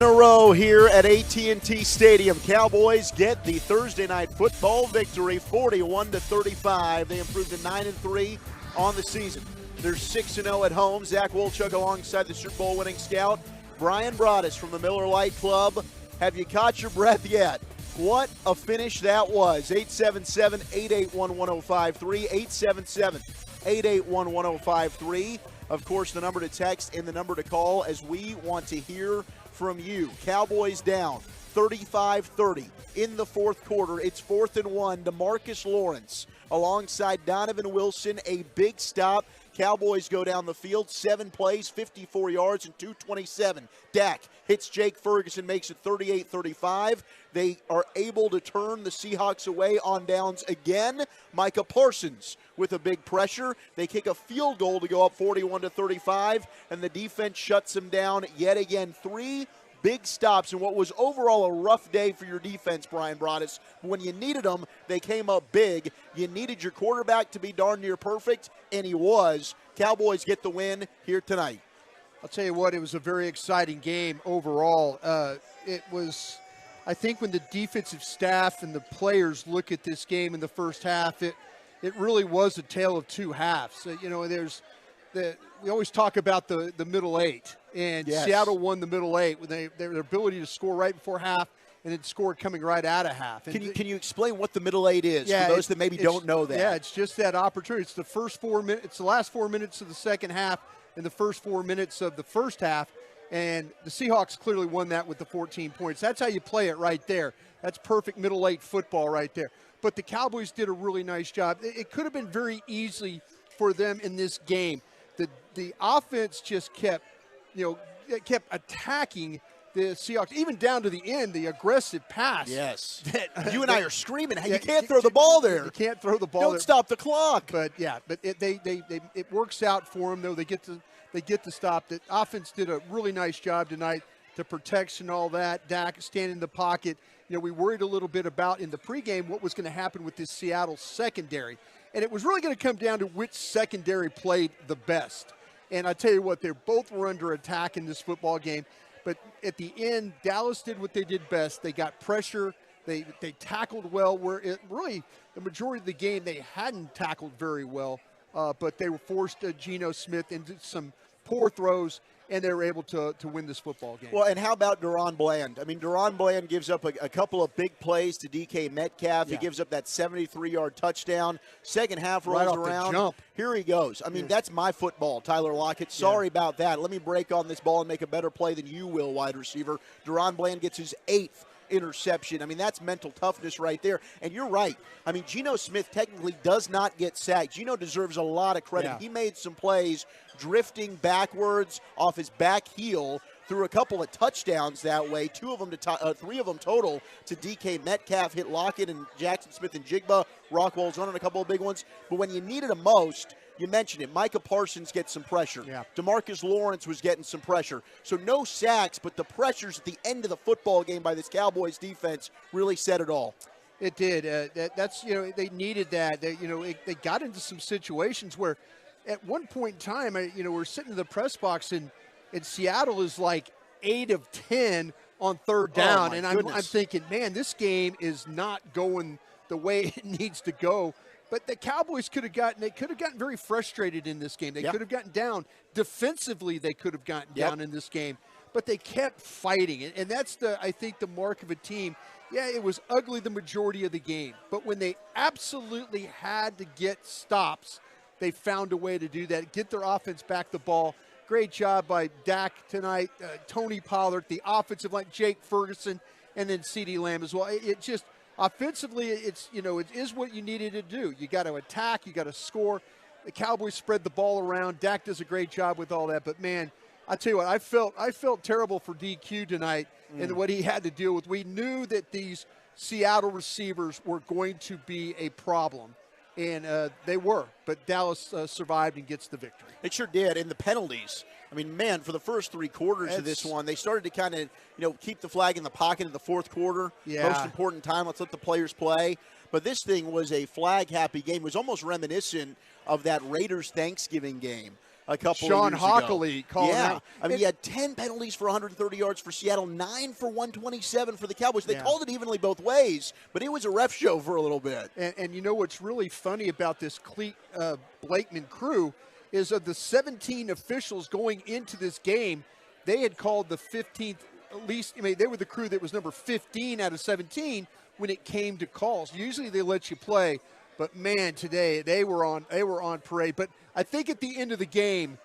In a row here at AT&T Stadium. Cowboys get the Thursday night football victory 41-35. They improved to 9-3 on the season. They're 6-0 at home. Zach Wolchuk alongside the Super Bowl winning scout Bryan Broaddus from the Miller Lite Club. Have you caught your breath yet? What a finish that was. 877-881-1053. 877-881-1053. Of course, the number to text and the number to call as we want to hear from you. Cowboys down 35-30 in the fourth quarter. It's 4th and 1. DeMarcus Lawrence alongside Donovan Wilson, a big stop. Cowboys go down the field, 7 plays, 54 yards, and 227. Dak hits Jake Ferguson, makes it 38-35. They are able to turn the Seahawks away on downs again. Micah Parsons with a big pressure. They kick a field goal to go up 41-35, and the defense shuts them down yet again. 3 big stops in what was overall a rough day for your defense, Bryan Broaddus. When you needed them, they came up big. You needed your quarterback to be darn near perfect, and he was. Cowboys get the win here tonight. I'll tell you what, it was a very exciting game overall. It was, I think, when the defensive staff and the players look at this game in the first half, it really was a tale of two halves. We always talk about the middle eight, and yes. Seattle won the middle eight with their ability to score right before half and then score coming right out of half. And can you explain what the middle eight is for those that maybe don't know that? Yeah, it's just that opportunity. It's the first 4 minutes. It's the last 4 minutes of the second half and the first 4 minutes of the first half, and the Seahawks clearly won that with the 14 points. That's how you play it right there. That's perfect middle eight football right there. But the Cowboys did a really nice job. It could have been very easy for them in this game. The offense just kept attacking the Seahawks, even down to the end, the aggressive pass. Yes. You and I are screaming, hey, you can't throw the ball there. You can't throw the ball Don't there. Stop the clock. But, yeah, it works out for them, though. They get to stop. The offense did a really nice job tonight. The protection, all that. Dak standing in the pocket. We worried a little bit about in the pregame what was going to happen with this Seattle secondary. And it was really going to come down to which secondary played the best. And I tell you what, they both were under attack in this football game. But at the end, Dallas did what they did best. They got pressure. They tackled well, where it really, the majority of the game, they hadn't tackled very well. But they were forced Geno Smith into some poor throws, and they were able to win this football game. Well, and how about Deron Bland? I mean, Deron Bland gives up a couple of big plays to DK Metcalf. Yeah. He gives up that 73-yard touchdown. Second half rolls right around. The jump. Here he goes. I mean, that's my football, Tyler Lockett. Sorry about that. Let me break on this ball and make a better play than you will, wide receiver. Deron Bland gets his 8th interception. I mean, that's mental toughness right there. And you're right. I mean, Geno Smith technically does not get sacked. Geno deserves a lot of credit. Yeah. He made some plays drifting backwards off his back heel, threw a couple of touchdowns that way, 3 of them total to DK Metcalf, hit Lockett and Jackson Smith and Jigba. Rockwell's running a couple of big ones. But when you needed them most, you mentioned it, Micah Parsons gets some pressure. Yeah. DeMarcus Lawrence was getting some pressure. So no sacks, but the pressures at the end of the football game by this Cowboys defense really said it all. It did. They needed that. They got into some situations where at one point in time, we're sitting in the press box and Seattle is like 8 of 10 on third down. And I'm thinking, man, this game is not going the way it needs to go. But the Cowboys could have gotten very frustrated in this game. They could have gotten down. Defensively, they could have gotten down in this game. But they kept fighting. And that's, I think, the mark of a team. Yeah, it was ugly the majority of the game. But when they absolutely had to get stops, they found a way to do that, get their offense back the ball. Great job by Dak tonight, Tony Pollard, the offensive line, Jake Ferguson, and then CeeDee Lamb as well. It just – offensively, it is what you needed to do. You got to attack. You got to score. The Cowboys spread the ball around. Dak does a great job with all that. But, man, I tell you what, I felt terrible for DQ tonight and what he had to deal with. We knew that these Seattle receivers were going to be a problem. And they were, but Dallas survived and gets the victory. It sure did. And the penalties, I mean, man, for the first 3 quarters of this one, they started to kind of, keep the flag in the pocket in the fourth quarter. Yeah. Most important time, let's let the players play. But this thing was a flag-happy game. It was almost reminiscent of that Raiders Thanksgiving game. a couple Sean of years ago. Hockley calling out. I mean, he had 10 penalties for 130 yards for Seattle, 9 for 127 for the Cowboys. They called it evenly both ways, but it was a ref show for a little bit. And you know what's really funny about this Cleat Blakeman crew is of the 17 officials going into this game, they had called the 15th least. I mean, they were the crew that was number 15 out of 17 when it came to calls. Usually they let you play, but man, today they were on parade. But I think at the end of the game,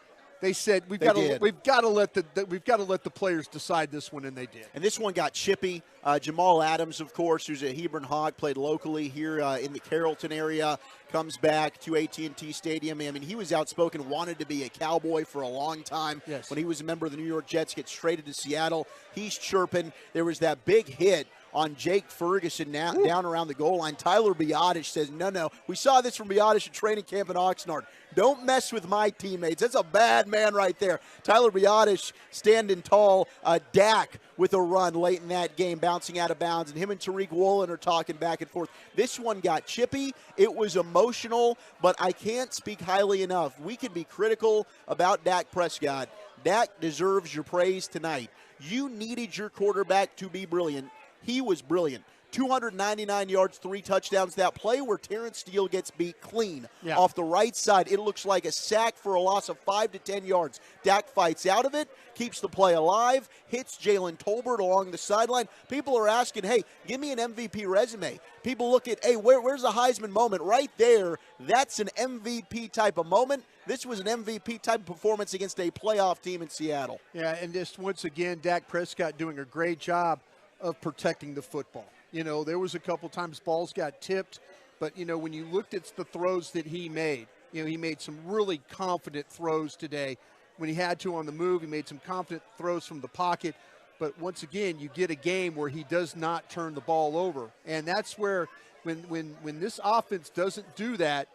they said we've got to let the players decide this one, and they did. And this one got chippy. Jamal Adams, of course, who's a Hebron Hawk, played locally here in the Carrollton area, comes back to AT&T Stadium. I mean, he was outspoken, wanted to be a Cowboy for a long time. Yes. When he was a member of the New York Jets, gets traded to Seattle. He's chirping. There was that big hit on Jake Ferguson down around the goal line. Tyler Broaddus says, no. We saw this from Broaddus at training camp in Oxnard. Don't mess with my teammates. That's a bad man right there. Tyler Broaddus standing tall. Dak with a run late in that game, bouncing out of bounds, and him and Tariq Woolen are talking back and forth. This one got chippy. It was emotional, but I can't speak highly enough. We can be critical about Dak Prescott. Dak deserves your praise tonight. You needed your quarterback to be brilliant. He was brilliant. 299 yards, 3 touchdowns. That play where Terrence Steele gets beat clean off the right side, it looks like a sack for a loss of 5 to 10 yards. Dak fights out of it, keeps the play alive, hits Jalen Tolbert along the sideline. People are asking, hey, give me an MVP resume. People look at, hey, where's the Heisman moment? Right there, that's an MVP type of moment. This was an MVP type of performance against a playoff team in Seattle. Yeah, and just once again, Dak Prescott doing a great job of protecting the football. You know, there was a couple times balls got tipped, but, you know, when you looked at the throws that he made, you know, he made some really confident throws today. When he had to on the move, he made some confident throws from the pocket. But once again, you get a game where he does not turn the ball over. And that's where when this offense doesn't do that,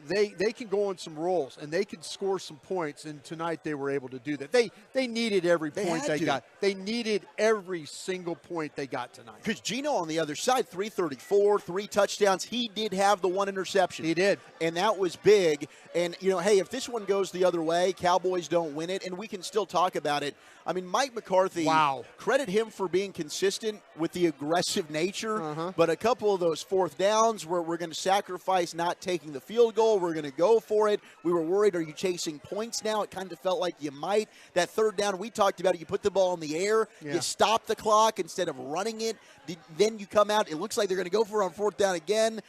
they can go on some rolls and they can score some points, and tonight they were able to do that. They needed every point they got. They needed every single point they got tonight. Because Geno on the other side, 334, 3 touchdowns. He did have the 1 interception. He did. And that was big. And, you know, hey, if this one goes the other way, Cowboys don't win it, and we can still talk about it. I mean, Mike McCarthy, credit him for being consistent with the aggressive nature, but a couple of those 4th downs where we're going to sacrifice not taking the field goal, we're going to go for it. We were worried, are you chasing points now? It kind of felt like you might. That 3rd down, we talked about it, you put the ball in the air, you stop the clock instead of running it, then you come out, it looks like they're going to go for it on 4th down again.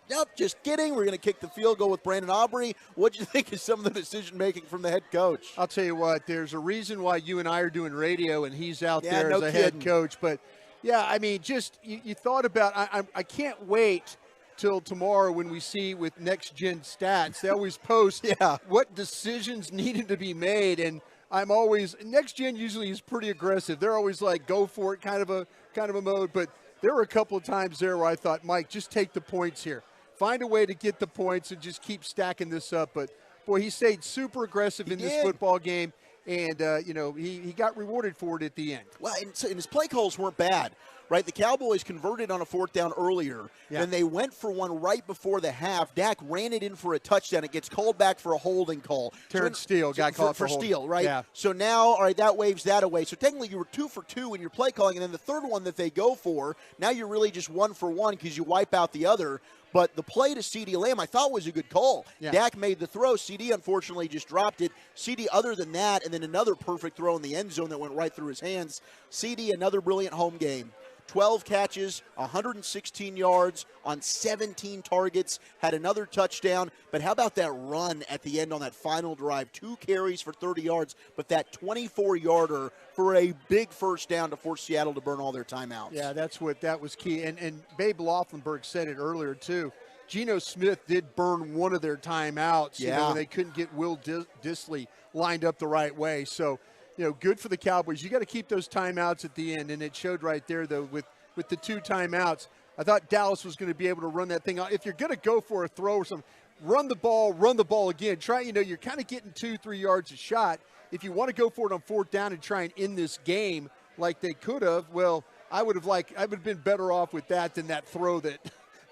Nope, just kidding, we're going to kick the field goal with Brandon Aubrey. What do you think of some of the decision-making from the head coach? I'll tell you what, there's a reason why you and I are doing radio and he's out there as a head coach. But, yeah, I mean, just you thought about I can't wait till tomorrow when we see with next-gen stats. They always post what decisions needed to be made. And I'm always – next-gen usually is pretty aggressive. They're always like go for it kind of a mode. But there were a couple of times there where I thought, Mike, just take the points here. Find a way to get the points and just keep stacking this up. But, boy, he stayed super aggressive in this football game. And, you know, he got rewarded for it at the end. Well, and his play calls weren't bad, right? The Cowboys converted on a 4th down earlier. Then they went for one right before the half. Dak ran it in for a touchdown. It gets called back for a holding call. Terrence Steele got called for Steele, right? Yeah. So now, all right, that waves that away. So technically you were 2 for 2 in your play calling, and then the 3rd one that they go for, now you're really just 1 for 1 because you wipe out the other. But the play to CeeDee Lamb I thought was a good call. Dak made the throw. CeeDee unfortunately just dropped it. CeeDee, other than that, and then another perfect throw in the end zone that went right through his hands. CeeDee, another brilliant home game. 12 catches, 116 yards on 17 targets, had another touchdown. But how about that run at the end on that final drive? 2 carries for 30 yards, but that 24-yarder for a big 1st down to force Seattle to burn all their timeouts. Yeah, that was key. And Babe Laufenberg said it earlier, too. Geno Smith did burn one of their timeouts. You know, and they couldn't get Will Dissly lined up the right way. So, you know, good for the Cowboys. You got to keep those timeouts at the end, and it showed right there, though, with the 2 timeouts. I thought Dallas was going to be able to run that thing out. If you're going to go for a throw or something, run the ball again. Try, you know, you're kind of getting 2-3 yards a shot. If you want to go for it on 4th down and try and end this game like they could have, well, I would have been better off with that than that throw that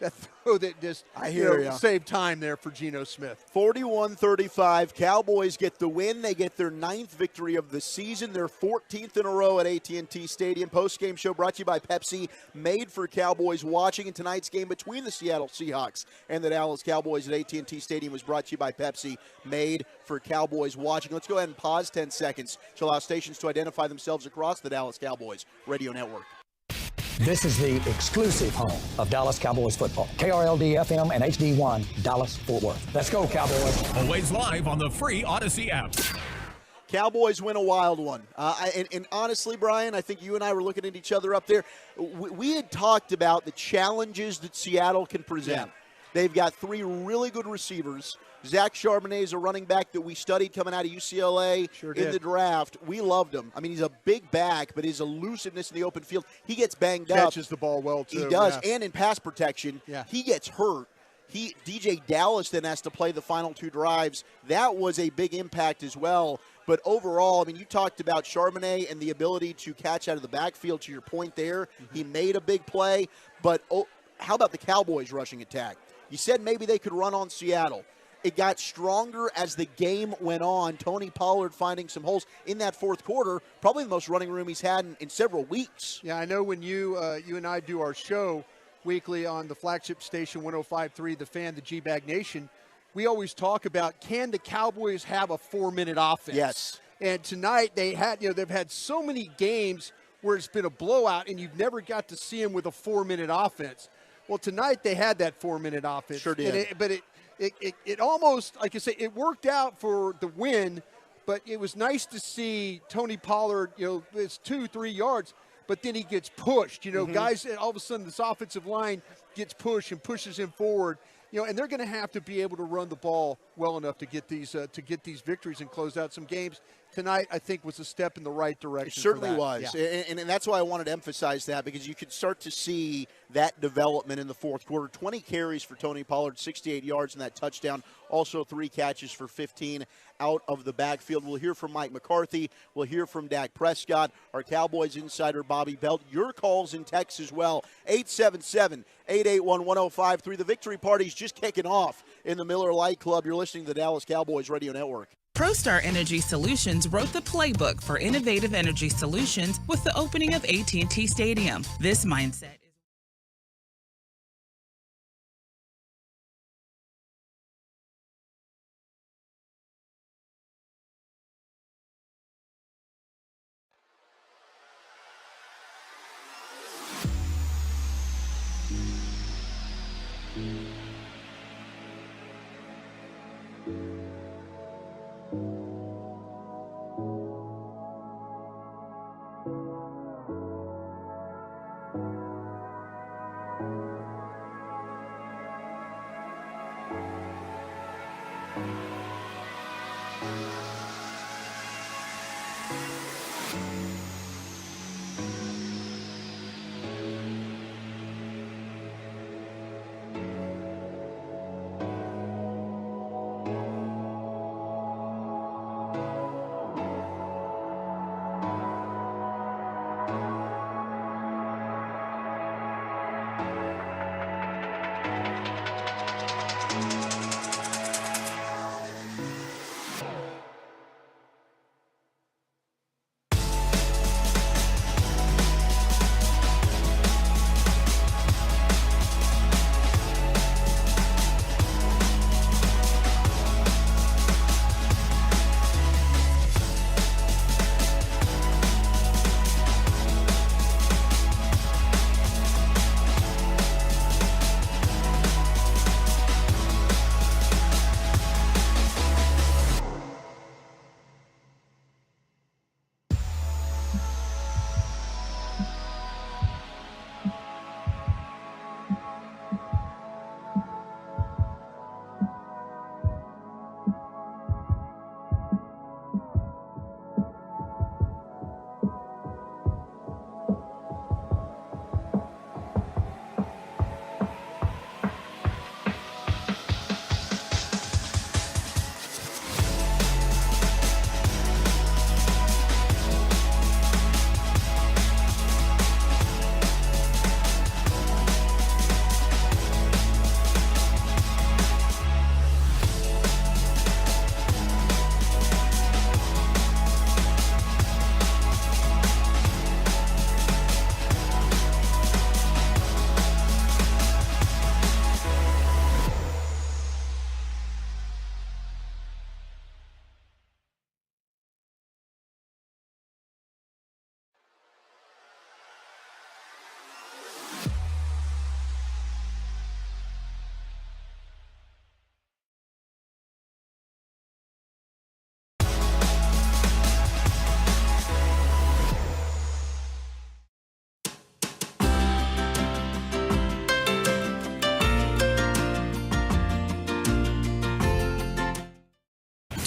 throw that just saved time there for Geno Smith. 41-35. Cowboys get the win. They get their 9th victory of the season. Their 14th in a row at AT&T Stadium. Postgame show brought to you by Pepsi, made for Cowboys watching. And tonight's game between the Seattle Seahawks and the Dallas Cowboys at AT&T Stadium was brought to you by Pepsi, made for Cowboys watching. Let's go ahead and pause 10 seconds to allow stations to identify themselves across the Dallas Cowboys radio network. This is the exclusive home of Dallas Cowboys football. KRLD FM and HD1, Dallas, Fort Worth. Let's go, Cowboys. Always live on the free Odyssey app. Cowboys win a wild one. And honestly, Brian, I think you and I were looking at each other up there. We had talked about the challenges that Seattle can present. Yeah. They've got 3 really good receivers. Zach Charbonnet is a running back that we studied coming out of UCLA in the draft. We loved him. I mean, he's a big back, but his elusiveness in the open field, he gets banged up. Catches the ball well, too. He does, yeah. and in pass protection, he gets hurt. DJ Dallas then has to play the final 2 drives. That was a big impact as well. But overall, I mean, you talked about Charbonnet and the ability to catch out of the backfield. To your point there, he made a big play. But how about the Cowboys' rushing attack? You said maybe they could run on Seattle. It got stronger as the game went on. Tony Pollard finding some holes in that fourth quarter, probably the most running room he's had in several weeks. Yeah, I know when you and I do our show weekly on the flagship station 105.3, The Fan, the G-Bag Nation, we always talk about, can the Cowboys have a 4-minute offense? Yes. And tonight they've had so many games where it's been a blowout and you've never got to see them with a 4-minute offense. Well, tonight they had that 4-minute offense. Sure did. It almost, like I say, it worked out for the win, but it was nice to see Tony Pollard, it's 2-3 yards, but then he gets pushed. Guys, all of a sudden this offensive line gets pushed and pushes him forward. And they're going to have to be able to run the ball well enough to get these victories and close out some games. Tonight, I think, was a step in the right direction. It certainly was. Yeah. And that's why I wanted to emphasize that, because you could start to see that development in the fourth quarter. 20 carries for Tony Pollard, 68 yards in that touchdown. Also 3 catches for 15 out of the backfield. We'll hear from Mike McCarthy. We'll hear from Dak Prescott, our Cowboys insider Bobby Belt. Your calls and texts as well. 877-881-1053. The victory party's just kicking off in the Miller Lite Club. You're listening to the Dallas Cowboys Radio Network. ProStar Energy Solutions wrote the playbook for innovative energy solutions with the opening of AT&T Stadium. This mindset is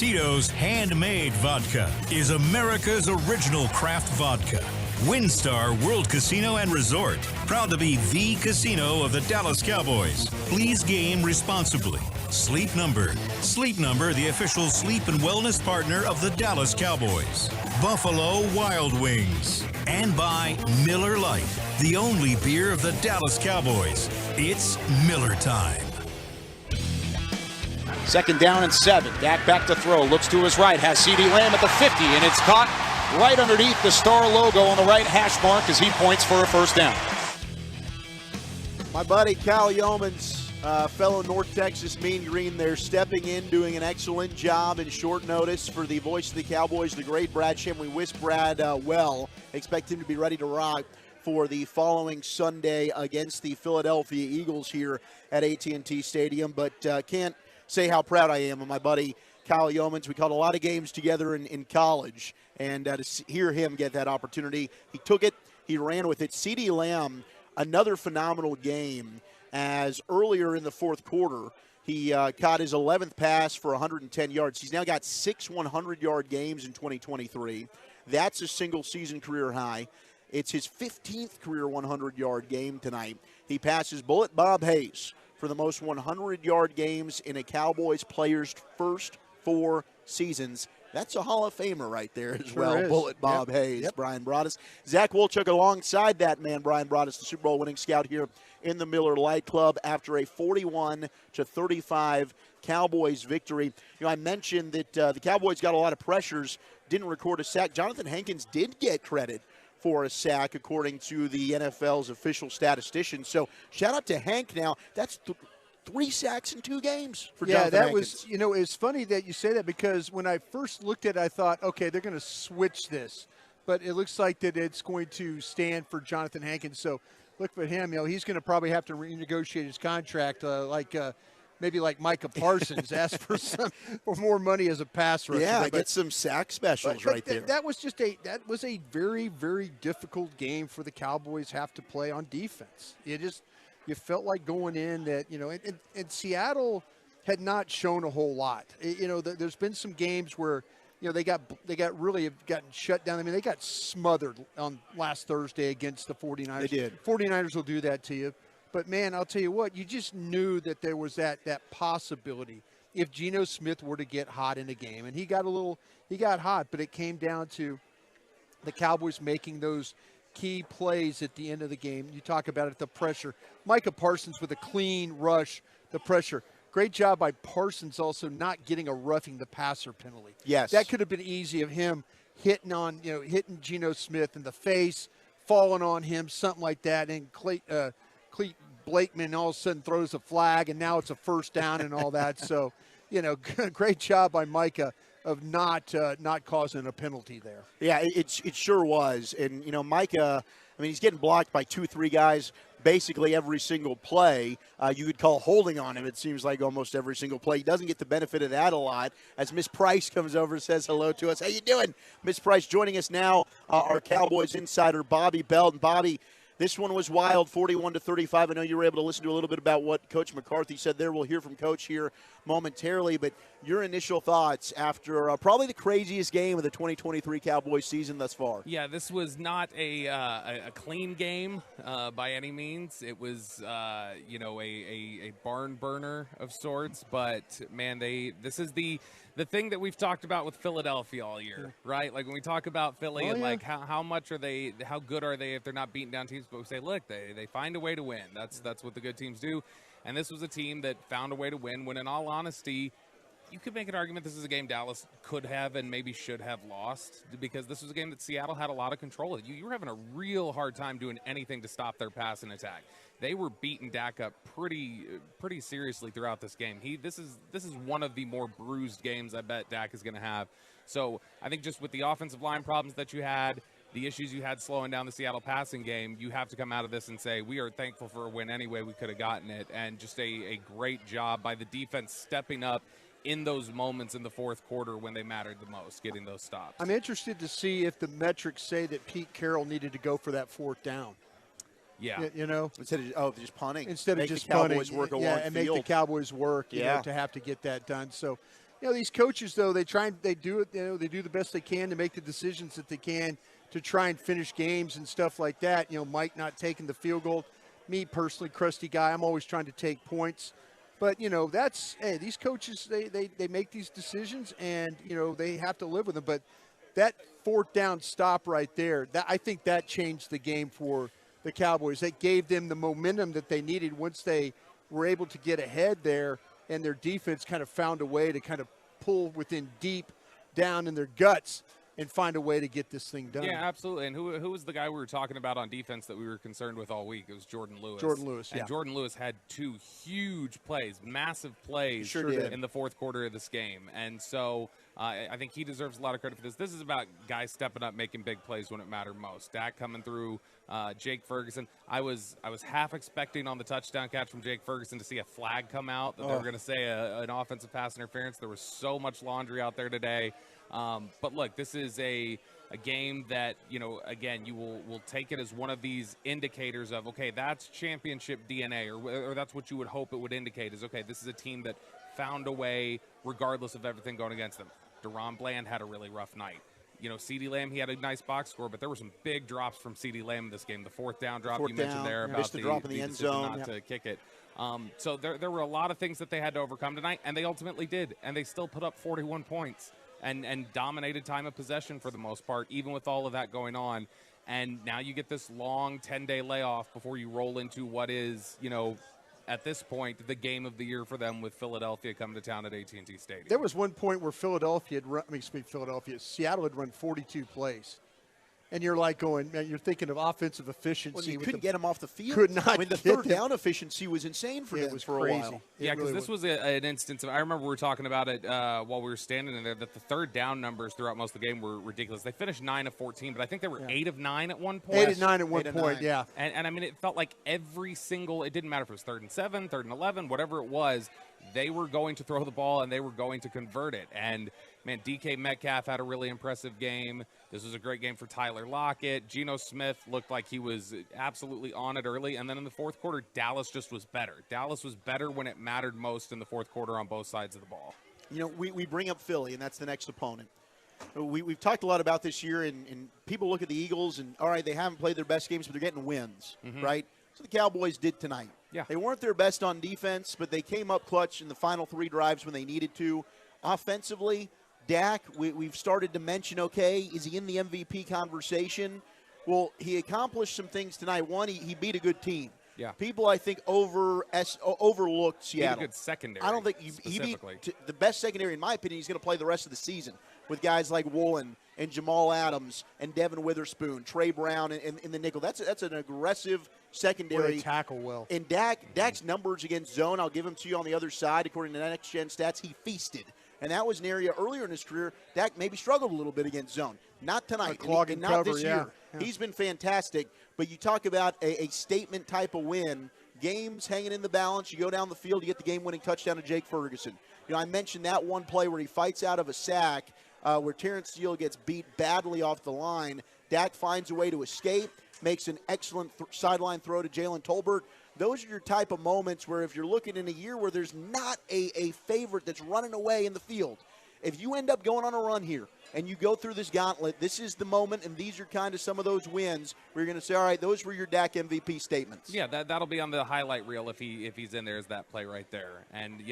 Tito's Handmade Vodka is America's original craft vodka. WinStar World Casino and Resort, proud to be the casino of the Dallas Cowboys. Please game responsibly. Sleep Number, the official sleep and wellness partner of the Dallas Cowboys. Buffalo Wild Wings. And by Miller Lite, the only beer of the Dallas Cowboys. It's Miller time. 2nd down and 7. Dak back to throw. Looks to his right. Has CeeDee Lamb at the 50, and it's caught right underneath the star logo on the right hash mark as he points for a first down. My buddy Kyle Yeomans, fellow North Texas Mean Green there, stepping in, doing an excellent job in short notice for the voice of the Cowboys, the great Brad Shim. We wish Brad well. Expect him to be ready to rock for the following Sunday against the Philadelphia Eagles here at AT&T Stadium. But can't say how proud I am of my buddy Kyle Yeomans. We called a lot of games together in college, and to hear him get that opportunity, he took it, he ran with it. CeeDee Lamb, another phenomenal game, as earlier in the fourth quarter, he caught his 11th pass for 110 yards. He's now got 6 100-yard games in 2023. That's a single-season career high. It's his 15th career 100-yard game tonight. He passes Bullet Bob Hayes for the most 100-yard games in a Cowboys player's first 4 seasons. That's a Hall of Famer right there as well. Is. Bullet Bob Hayes, Brian Broaddus. Zach Wolchuk alongside that man, Brian Broaddus, the Super Bowl winning scout here in the Miller Lite Club after a 41-35 Cowboys victory. You know, I mentioned that the Cowboys got a lot of pressures, didn't record a sack. Jonathan Hankins did get credit for a sack, according to the NFL's official statistician. So shout out to Hank now. That's 3 sacks in 2 games for Jonathan Hankins. Was, it's funny that you say that, because when I first looked at it, I thought, okay, they're going to switch this. But it looks like that it's going to stand for Jonathan Hankins. So look for him. He's going to probably have to renegotiate his contract maybe like Micah Parsons, ask for more money as a pass rusher. Yeah, get some sack specials right there. That was a very, very difficult game for the Cowboys have to play on defense. You felt like going in that, and Seattle had not shown a whole lot. There's been some games where, they got really gotten shut down. I mean, they got smothered on last Thursday against the 49ers. They did. 49ers will do that to you. But, man, I'll tell you what, you just knew that there was that possibility if Geno Smith were to get hot in a game. And he got hot, but it came down to the Cowboys making those key plays at the end of the game. You talk about it, the pressure. Micah Parsons with a clean rush, the pressure. Great job by Parsons also not getting a roughing the passer penalty. Yes. That could have been easy of him hitting Geno Smith in the face, falling on him, something like that, and Cleet Blakeman all of a sudden throws a flag, and now it's a first down and all that. So, great job by Micah of not causing a penalty there. Yeah, it sure was. And, Micah, I mean, he's getting blocked by 2-3 guys basically every single play. You could call holding on him, it seems like, almost every single play. He doesn't get the benefit of that a lot. As Miss Price comes over and says hello to us. How you doing? Miss Price joining us now, our Cowboys insider, Bobby Belt. And Bobby, this one was wild, 41-35. I know you were able to listen to a little bit about what Coach McCarthy said there. We'll hear from Coach here momentarily. But your initial thoughts after probably the craziest game of the 2023 Cowboys season thus far. Yeah, this was not a clean game by any means. It was, a barn burner of sorts. But, man, this is the thing that we've talked about with Philadelphia all year, right? Like when we talk about Philly like how good are they if they're not beating down teams, but we say, look, they find a way to win. That's what the good teams do. And this was a team that found a way to win when, in all honesty, you could make an argument this is a game Dallas could have and maybe should have lost, because this was a game that Seattle had a lot of control of. You were having a real hard time doing anything to stop their pass and attack. They were beating Dak up pretty seriously throughout this game. This is one of the more bruised games I bet Dak is going to have. So I think just with the offensive line problems that you had, the issues you had slowing down the Seattle passing game, you have to come out of this and say, we are thankful for a win anyway. We could have gotten it. And just a great job by the defense stepping up in those moments in the fourth quarter when they mattered the most, getting those stops. I'm interested to see if the metrics say that Pete Carroll needed to go for that fourth down. Yeah. Instead of just punting. Instead of make just the Cowboys punting. work a long and field. make the Cowboys work, to have to get that done. So, these coaches, though, they do it. They do the best they can to make the decisions that they can to try and finish games and stuff like that. Mike not taking the field goal. Me personally, crusty guy, I'm always trying to take points. But, these coaches, they make these decisions, and, they have to live with them. But that fourth down stop right there, I think that changed the game for the Cowboys. That gave them the momentum that they needed once they were able to get ahead there, and their defense kind of found a way to kind of pull within deep down in their guts and find a way to get this thing done. Yeah, absolutely. And who was the guy we were talking about on defense that we were concerned with all week? It was Jordan Lewis. And Jordan Lewis had 2 huge plays, massive plays in the fourth quarter of this game. And so I think he deserves a lot of credit for this. This is about guys stepping up, making big plays when it mattered most. Dak coming through, Jake Ferguson. I was half expecting on the touchdown catch from Jake Ferguson to see a flag come out, that they were going to say an offensive pass interference. There was so much laundry out there today. But look, this is a game that, again, you will take it as one of these indicators of, okay, that's championship DNA, or that's what you would hope it would indicate is, okay, this is a team that found a way regardless of everything going against them. Deron Bland had a really rough night. CeeDee Lamb, he had a nice box score, but there were some big drops from CeeDee Lamb in this game. The fourth down drop you mentioned there about the drop in the end zone, not to kick it. So there were a lot of things that they had to overcome tonight, and they ultimately did, and they still put up 41 points. And dominated time of possession for the most part, even with all of that going on. And now you get this long 10-day layoff before you roll into what is, at this point, the game of the year for them with Philadelphia coming to town at AT&T Stadium. There was one point where Seattle had run 42 plays. And you're like you're thinking of offensive efficiency. Well, you couldn't get them off the field. Could not. The third down efficiency was insane for them for crazy. A while. Yeah, because this was an instance of, I remember we were talking about it while we were standing in there, that the third down numbers throughout most of the game were ridiculous. They finished 9 of 14, but I think they were 8 of 9 at one point. 8 of 9 at one point, yeah. And I mean, it felt like every single, it didn't matter if it was 3rd and 7, 3rd and 11, whatever it was, they were going to throw the ball and they were going to convert it. And, man, DK Metcalf had a really impressive game. This was a great game for Tyler Lockett. Geno Smith looked like he was absolutely on it early. And then in the fourth quarter, Dallas just was better. Dallas was better when it mattered most in the fourth quarter on both sides of the ball. We bring up Philly, and that's the next opponent. We've talked a lot about this year, and people look at the Eagles, and, all right, they haven't played their best games, but they're getting wins, right? So the Cowboys did tonight. Yeah. They weren't their best on defense, but they came up clutch in the final 3 drives when they needed to. Offensively, Dak, we've started to mention, okay, is he in the MVP conversation? Well, he accomplished some things tonight. One, he beat a good team. Yeah. People, I think, overlooked Seattle. He beat a good secondary. I don't think he beat the best secondary, in my opinion. He's going to play the rest of the season with guys like Woolen and Jamal Adams and Devin Witherspoon, Trey Brown in the nickel. That's an aggressive secondary. They tackle well. And Dak's numbers against zone, I'll give them to you on the other side. According to Next Gen Stats, he feasted. And that was an area earlier in his career, Dak maybe struggled a little bit against zone. Not tonight, and not cover, this year. Yeah. He's been fantastic. But you talk about a statement type of win, games hanging in the balance. You go down the field, you get the game-winning touchdown to Jake Ferguson. I mentioned that one play where he fights out of a sack, where Terrence Steele gets beat badly off the line. Dak finds a way to escape, makes an excellent sideline throw to Jalen Tolbert. Those are your type of moments where if you're looking in a year where there's not a favorite that's running away in the field, if you end up going on a run here and you go through this gauntlet, this is the moment, and these are kind of some of those wins where you're going to say, all right, those were your Dak MVP statements. Yeah, that'll be on the highlight reel if he's in there, is that play right there. And,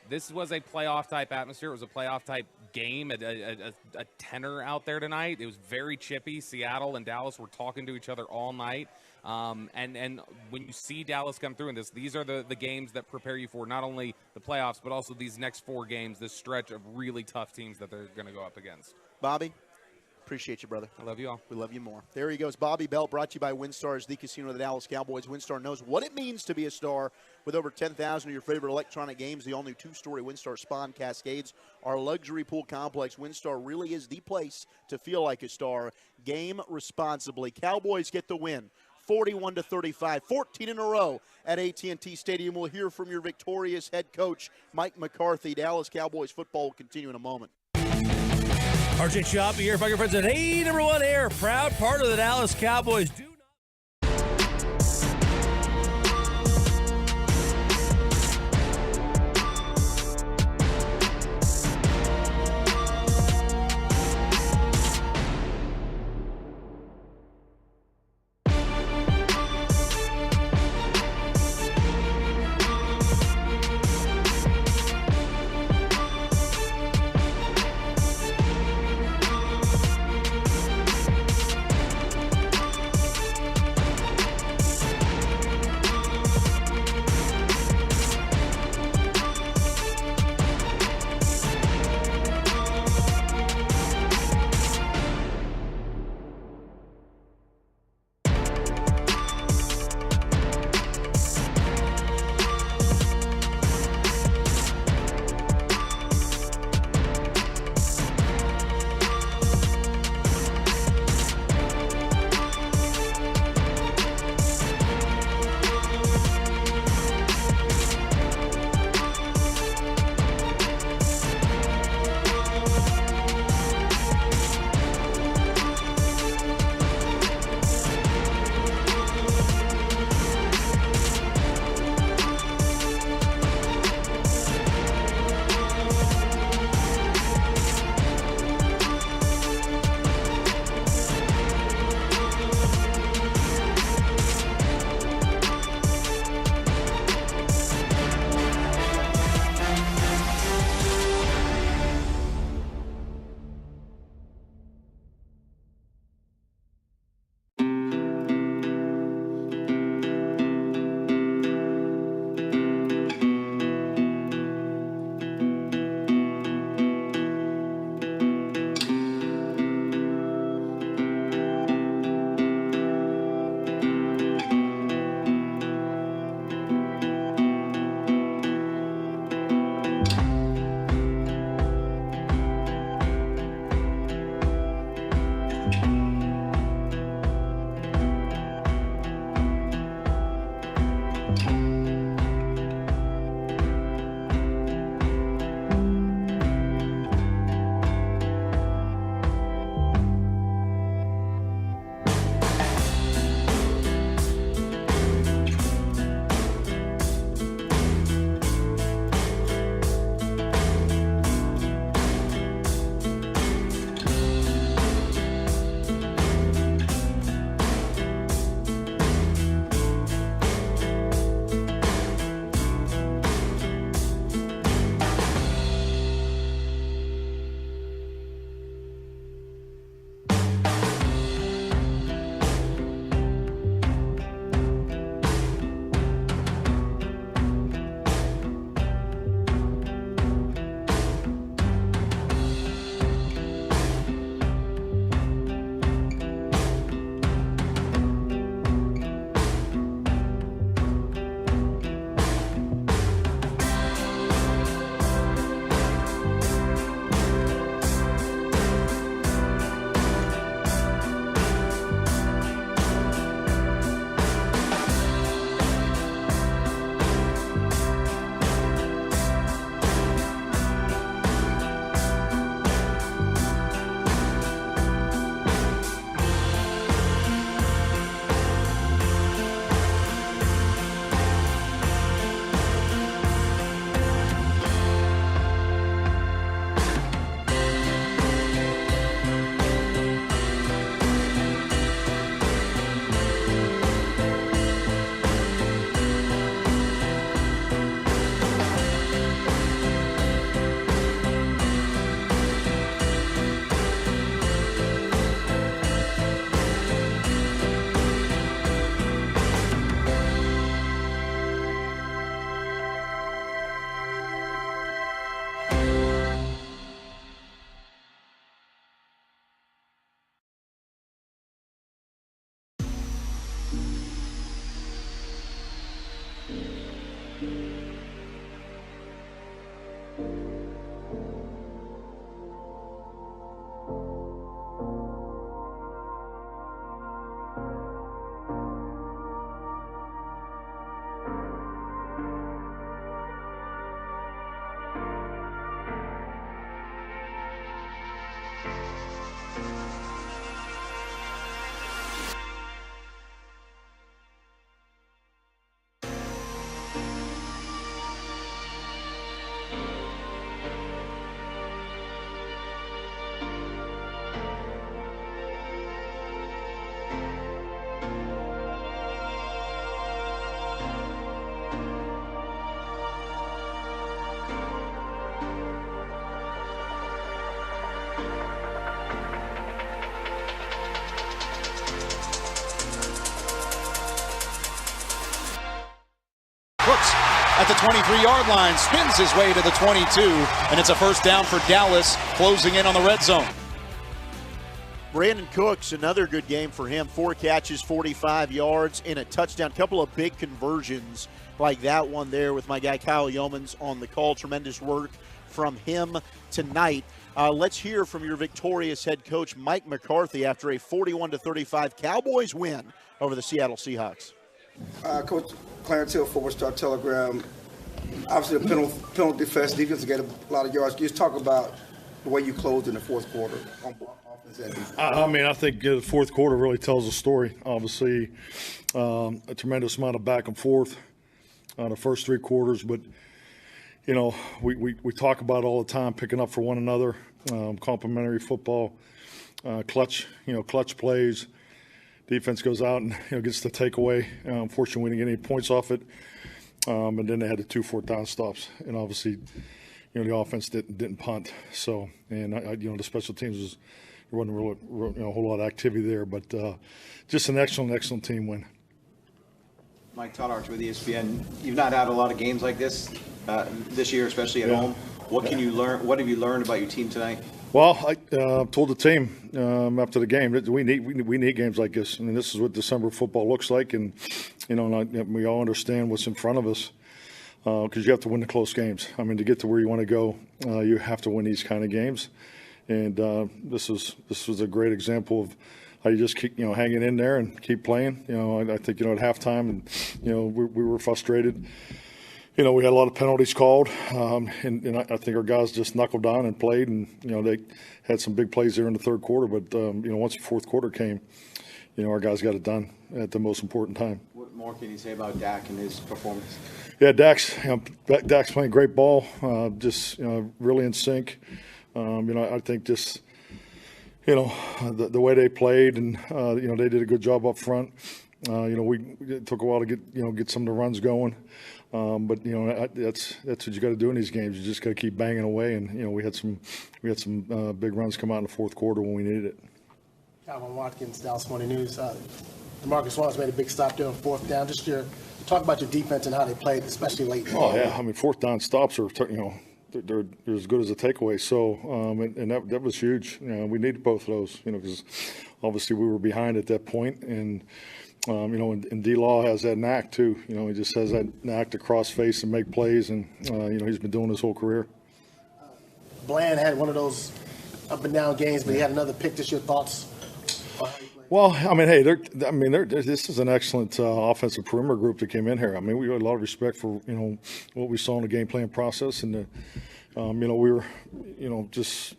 this was a playoff-type atmosphere. It was a playoff-type game, a tenor out there tonight. It was very chippy. Seattle and Dallas were talking to each other all night. And when you see Dallas come through in this, these are the games that prepare you for not only the playoffs, but also these next 4 games, this stretch of really tough teams that they're going to go up against. Bobby, appreciate you, brother. I love you all. We love you more. There he goes. Bobby Belt, brought to you by WinStar, the casino of the Dallas Cowboys. WinStar knows what it means to be a star. With over 10,000 of your favorite electronic games, the all-new 2-story WinStar Spawn Cascades, our luxury pool complex, WinStar really is the place to feel like a star. Game responsibly. Cowboys get the win. 41-35, 14 in a row at AT&T Stadium. We'll hear from your victorious head coach, Mike McCarthy. Dallas Cowboys football will continue in a moment. RJ Shop here, my friends at Hey Number One Air, proud part of the Dallas Cowboys. 23-yard line, spins his way to the 22, and it's a first down for Dallas, closing in on the red zone. Brandon Cooks, another good game for him. 4 catches, 45 yards, and a touchdown. Couple of big conversions like that one there with my guy Kyle Yeomans on the call. Tremendous work from him tonight. Let's hear from your victorious head coach, Mike McCarthy, after a 41-35 Cowboys win over the Seattle Seahawks. Coach Clarence Hill, Forward Star Telegram. Obviously, the penalty defense, defense get a lot of yards. Can you just talk about the way you closed in the fourth quarter on offense and defense? I think the fourth quarter really tells a story. Obviously, a tremendous amount of back and forth the first 3 quarters, but you know, we talk about it all the time, picking up for one another, complimentary football, clutch plays. Defense goes out and gets the takeaway. Unfortunately, we didn't get any points off it, and then they had the 2 4th-down stops, and obviously, the offense didn't punt. So, and the special teams there wasn't really, a whole lot of activity there, but just an excellent team win. Mike Todd Archer with ESPN. You've not had a lot of games like this this year, especially at home. What can you learn? What have you learned about your team tonight? Well, I told the team after the game that we need games like this. I mean, this is what December football looks like, and we all understand what's in front of us because you have to win the close games. I mean, to get to where you want to go, you have to win these kind of games, and this was a great example of how you just keep hanging in there and keep playing. I think at halftime, and we were frustrated. We had a lot of penalties called, and I think our guys just knuckled down and played, and they had some big plays there in the third quarter. But once the fourth quarter came, our guys got it done at the most important time. What more can you say about Dak and his performance? Yeah, Dak's playing great ball, just really in sync. I think just the way they played, and they did a good job up front. It took a while to get some of the runs going. But that's what you got to do in these games. You just got to keep banging away, and we had some big runs come out in the fourth quarter when we needed it. Calvin Watkins, Dallas Morning News. DeMarcus Lawrence made a big stop there on 4th down. Just talk about your defense and how they played, especially late. Oh yeah, I mean 4th down stops are they're as good as a takeaway. So and that was huge. We needed both of those. Because obviously we were behind at that point, and. And D-Law has that knack too. He just has that knack to cross face and make plays, and he's been doing his whole career. Bland had one of those up and down games, but he had another pick. Just your thoughts on how he played? Well, I mean, hey, this is an excellent offensive perimeter group that came in here. I mean, we had a lot of respect for what we saw in the game plan process, and we were just.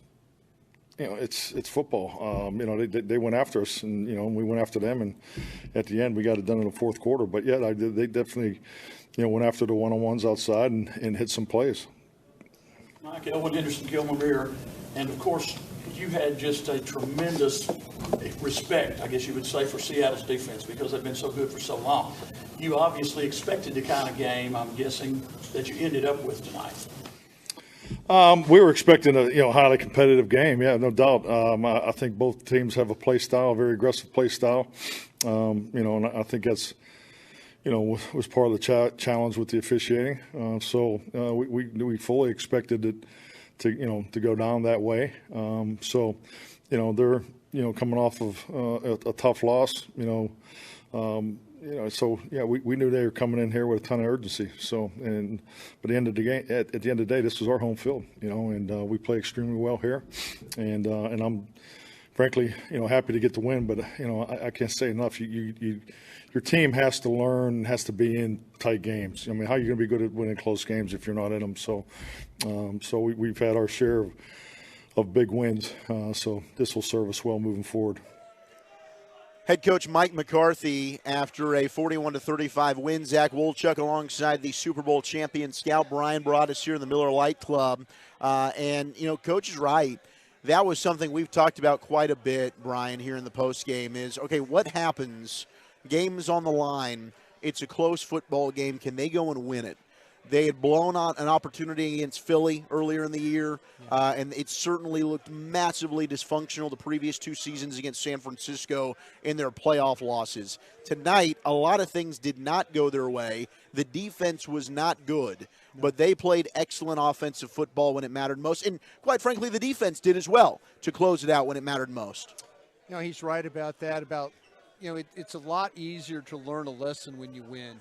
It's football. They went after us, and we went after them, and at the end we got it done in the fourth quarter. But yeah, they definitely, went after the one-on-ones outside and hit some plays. Mike, Elwood Henderson, Gilmore Mirror, and of course you had just a tremendous respect, I guess you would say, for Seattle's defense because they've been so good for so long. You obviously expected the kind of game, I'm guessing, that you ended up with tonight. We were expecting a highly competitive game, yeah, no doubt. I think both teams have a play style, a very aggressive play style. And I think that's was part of the challenge with the officiating. So we fully expected it to go down that way. So they're coming off of a tough loss. So yeah, we knew they were coming in here with a ton of urgency. So, but at the end of the game, at the end of the day, this was our home field, and we play extremely well here, and I'm frankly, happy to get the win. But I can't say enough. Your team has to learn, has to be in tight games. I mean, how are you going to be good at winning close games if you're not in them? So, we've had our share of big wins. So this will serve us well moving forward. Head coach Mike McCarthy after a 41-35 win. Zach Wolchuk alongside the Super Bowl champion scout Bryan Broaddus here in the Miller Lite Club. And Coach is right. That was something we've talked about quite a bit, Bryan, here in the postgame is, okay, what happens? Game's on the line. It's a close football game. Can they go and win it? They had blown out an opportunity against Philly earlier in the year, and it certainly looked massively dysfunctional the previous 2 seasons against San Francisco in their playoff losses. Tonight, a lot of things did not go their way. The defense was not good, but they played excellent offensive football when it mattered most. And quite frankly, the defense did as well to close it out when it mattered most. You know, he's right about that. It's a lot easier to learn a lesson when you win.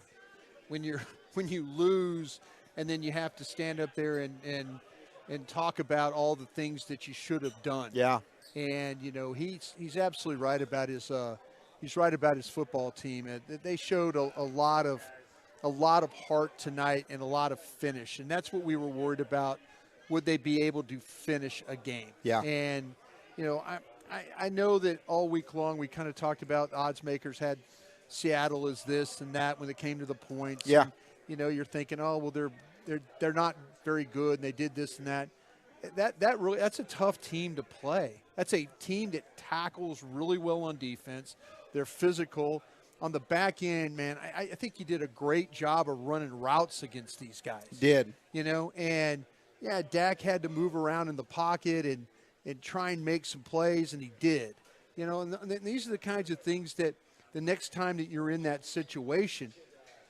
When you lose, and then you have to stand up there and talk about all the things that you should have done. Yeah. And he's absolutely right about his football team. They showed a lot of heart tonight and a lot of finish, and that's what we were worried about. Would they be able to finish a game? Yeah. And I know that all week long we kind of talked about odds makers had Seattle as this and that when it came to the points. Yeah. And, you're thinking, oh well, they're not very good and they did this and that. That's a tough team to play. That's a team that tackles really well on defense. They're physical. On the back end, man, I think you did a great job of running routes against these guys. Did. And yeah, Dak had to move around in the pocket and try and make some plays, and he did. And these are the kinds of things that the next time that you're in that situation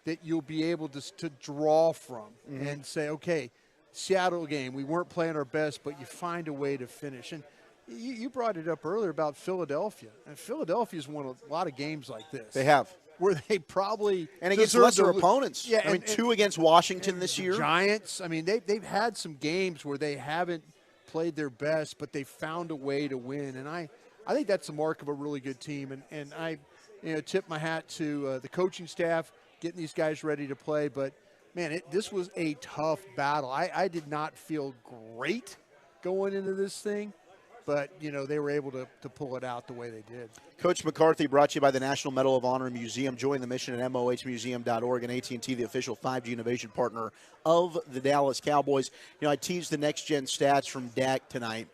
that you'll be able to draw from and say, okay, Seattle game, we weren't playing our best, but you find a way to finish. And you brought it up earlier about Philadelphia. And Philadelphia's won a lot of games like this. They have. Where they probably and against lesser opponents. Yeah, I mean, 2 against Washington this year. Giants. I mean, they've had some games where they haven't played their best, but they found a way to win. And I think that's the mark of a really good team. And I tip my hat to the coaching staff getting these guys ready to play. But, man, this was a tough battle. I did not feel great going into this thing. But, they were able to pull it out the way they did. Coach McCarthy brought to you by the National Medal of Honor Museum. Join the mission at mohmuseum.org and AT&T, the official 5G innovation partner of the Dallas Cowboys. I teased the next-gen stats from Dak tonight.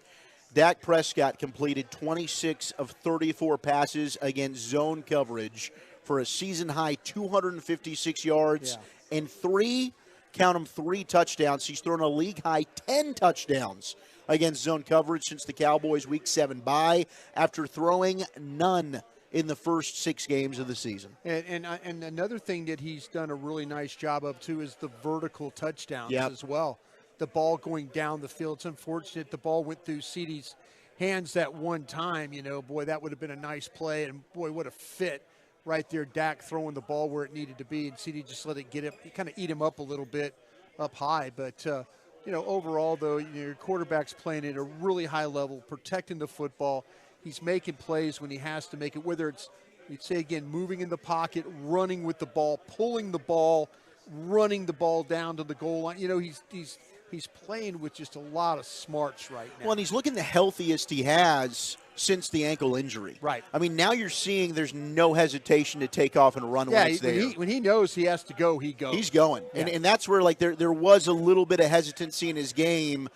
Dak Prescott completed 26 of 34 passes against zone coverage for a season-high 256 yards and 3 touchdowns. He's thrown a league-high 10 touchdowns against zone coverage since the Cowboys' Week 7 bye after throwing none in the first 6 games of the season. And another thing that he's done a really nice job of, too, is the vertical touchdowns as well. The ball going down the field. It's unfortunate the ball went through CeeDee's hands that one time. Boy, that would have been a nice play, and, boy, what a fit right there. Dak throwing the ball where it needed to be, and CeeDee just let it get it, kind of eat him up a little bit up high. But, overall, though, your quarterback's playing at a really high level, protecting the football. He's making plays when he has to make it, whether it's, you'd say again, moving in the pocket, running with the ball, pulling the ball, running the ball down to the goal line. He's playing with just a lot of smarts right now. Well, and he's looking the healthiest he has since the ankle injury. Right. I mean, now you're seeing there's no hesitation to take off and run when it's there. When he knows he has to go, he goes. He's going. Yeah. And that's where, there was a little bit of hesitancy in his game,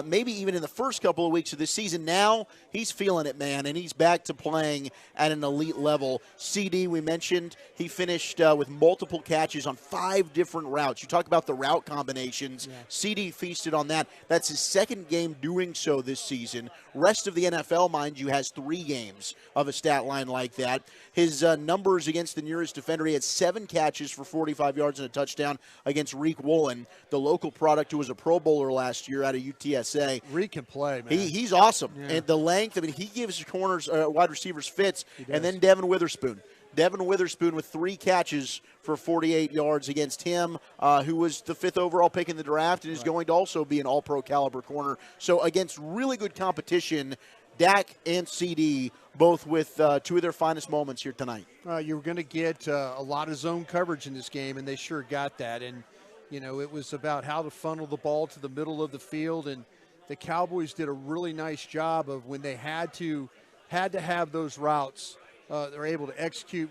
maybe even in the first couple of weeks of this season. Now he's feeling it, man, and he's back to playing at an elite level. CD, we mentioned, he finished with multiple catches on 5 different routes. You talk about the route combinations. Yeah. CD feasted on that. That's his 2nd game doing so this season. Rest of the NFL, mind you, has 3 games of a stat line like that. His numbers against the nearest defender, he had 7 catches for 45 yards and a touchdown against Reek Woolen, the local product who was a Pro Bowler last year out of UTSA. Reek can play, man. He's awesome. Yeah. And the length, he gives corners, wide receivers fits. And then Devin Witherspoon. Devin Witherspoon with 3 catches for 48 yards against him, who was the 5th overall pick in the draft and is going to also be an all-pro caliber corner. So against really good competition, Dak and CD both with 2 of their finest moments here tonight. You were going to get a lot of zone coverage in this game, and they sure got that. And, it was about how to funnel the ball to the middle of the field, and the Cowboys did a really nice job of when they had to have those routes, they're able to execute.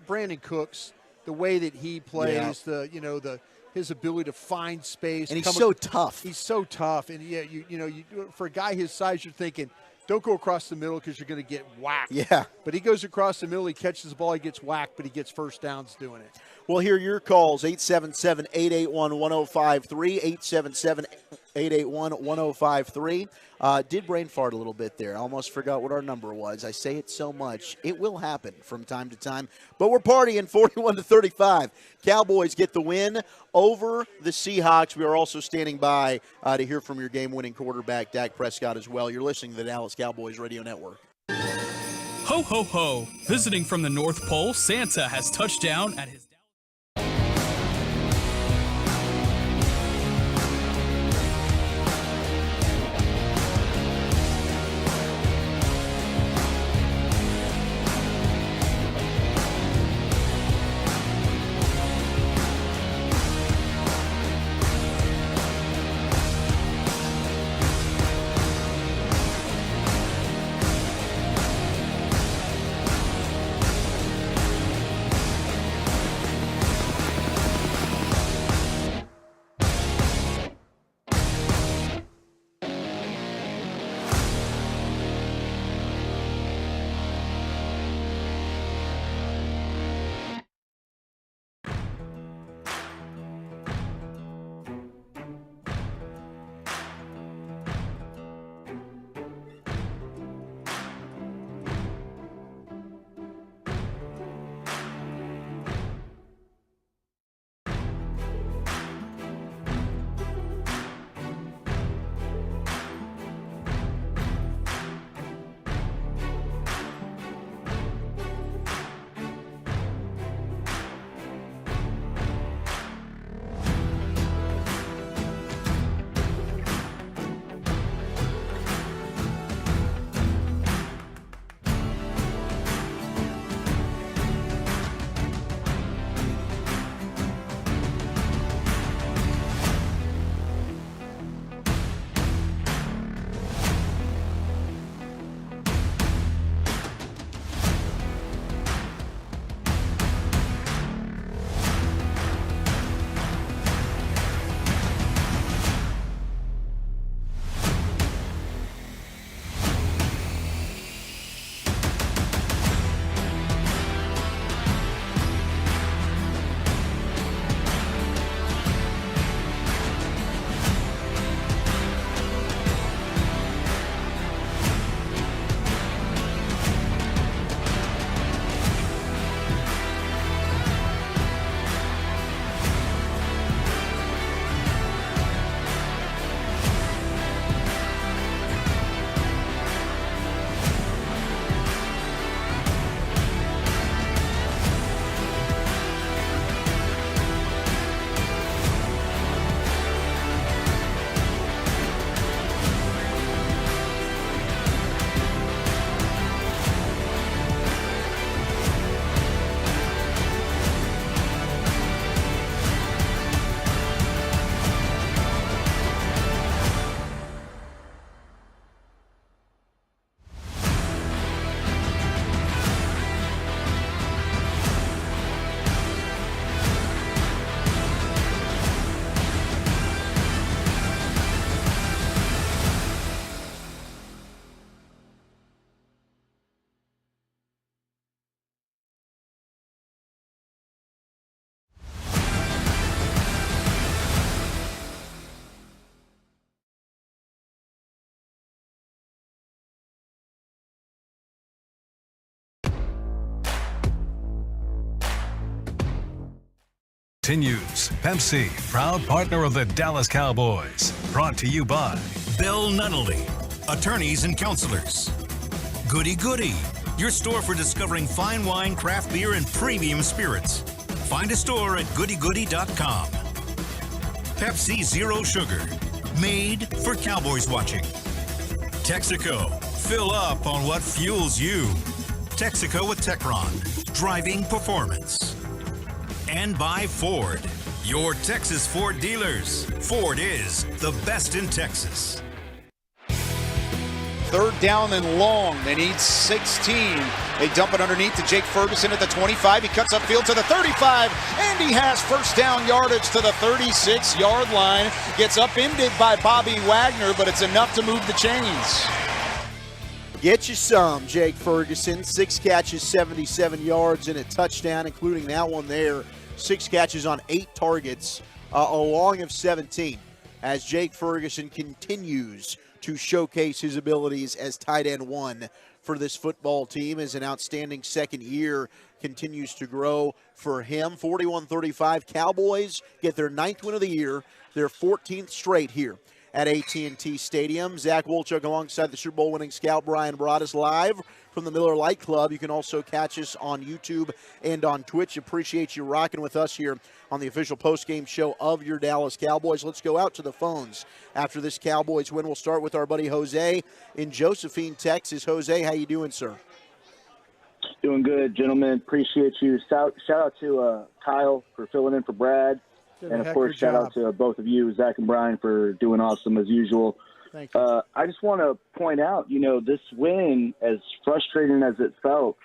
Brandon Cooks, the way that he plays, his ability to find space. And he's so tough. He's so tough. And, for a guy his size, you're thinking, don't go across the middle because you're going to get whacked. Yeah. But he goes across the middle, he catches the ball, he gets whacked, but he gets first downs doing it. We'll hear your calls, 877-881-1053, 877-881-1053. Did brain fart a little bit there. I almost forgot what our number was. I say it so much. It will happen from time to time. But we're partying 41-35. Cowboys get the win over the Seahawks. We are also standing by to hear from your game-winning quarterback, Dak Prescott, as well. You're listening to the Dallas Cowboys Radio Network. Ho, ho, ho. Visiting from the North Pole, Santa has touched down at his... Continues. Pepsi, proud partner of the Dallas Cowboys. Brought to you by Bill Nunnally, attorneys and counselors. Goody Goody, your store for discovering fine wine, craft beer, and premium spirits. Find a store at goodygoody.com. Pepsi Zero Sugar, made for Cowboys watching. Texaco, fill up on what fuels you. Texaco with Techron, driving performance. And by Ford, your Texas Ford dealers. Ford is the best in Texas. Third down and long. They need 16. They dump it underneath to Jake Ferguson at the 25. He cuts upfield to the 35, and he has first down yardage to the 36-yard line. Gets upended by Bobby Wagner, but it's enough to move the chains. Get you some, Jake Ferguson. 6 catches, 77 yards, and a touchdown, including that one there. 6 catches on 8 targets, a long of 17, as Jake Ferguson continues to showcase his abilities as tight end 1 for this football team, as an outstanding second year continues to grow for him. 41-35, Cowboys get their 9th win of the year, their 14th straight here at AT&T Stadium. Zach Wolchuk alongside the Super Bowl winning scout Bryan Broaddus live from the Miller Lite Club. You can also catch us on YouTube and on Twitch. Appreciate you rocking with us here on the official postgame show of your Dallas Cowboys. Let's go out to the phones after this Cowboys win. We'll start with our buddy Jose in Josephine, Texas. Jose, how you doing, sir? Doing good, gentlemen. Appreciate you. Shout out to Kyle for filling in for Brad. And, of course, shout out to both of you, Zach and Bryan, for doing awesome as usual. Thank you. I just want to point out, this win, as frustrating as it felt,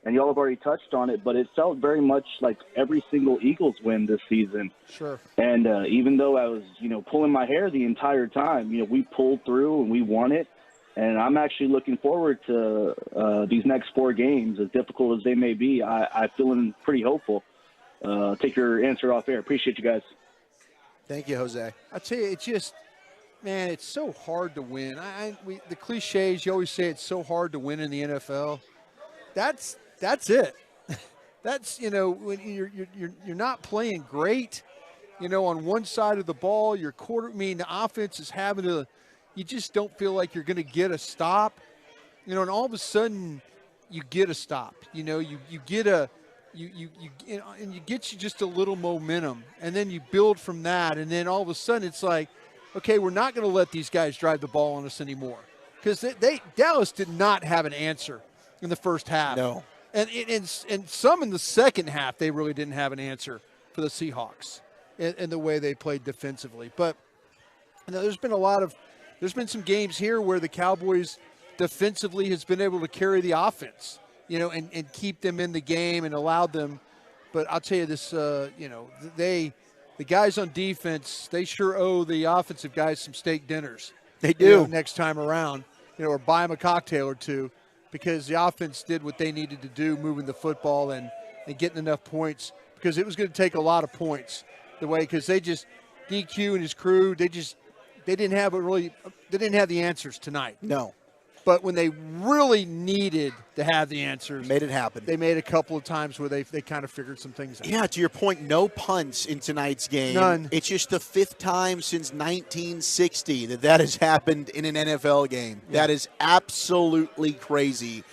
and y'all have already touched on it, but it felt very much like every single Eagles win this season. Sure. And even though I was, pulling my hair the entire time, we pulled through and we won it. And I'm actually looking forward to these next 4 games, as difficult as they may be. I'm feeling pretty hopeful. Take your answer off air. Appreciate you guys. Thank you, Jose. I tell you, it's just, man, it's so hard to win. The cliches, you always say it's so hard to win in the NFL. That's it. That's, when you're not playing great, on one side of the ball, the offense is having to, you just don't feel like you're going to get a stop, and all of a sudden you get a stop. You get a. And you get you just a little momentum, and then you build from that, and then all of a sudden it's like, okay, we're not going to let these guys drive the ball on us anymore, because Dallas did not have an answer in the first half. No, and some in the second half they really didn't have an answer for the Seahawks in the way they played defensively. But there's been some games here where the Cowboys defensively has been able to carry the offense. And keep them in the game and allowed them. But I'll tell you this, the guys on defense, they sure owe the offensive guys some steak dinners. They do. Next time around, or buy them a cocktail or two, because the offense did what they needed to do, moving the football and getting enough points, because it was going to take a lot of points because they just, DQ and his crew, they didn't have the answers tonight. No. But when they really needed to have the answers, made it happen. They made a couple of times where they kind of figured some things out. Yeah, to your point, no punts in tonight's game. None. It's just the 5th time since 1960 that has happened in an NFL game. Yeah. That is absolutely crazy.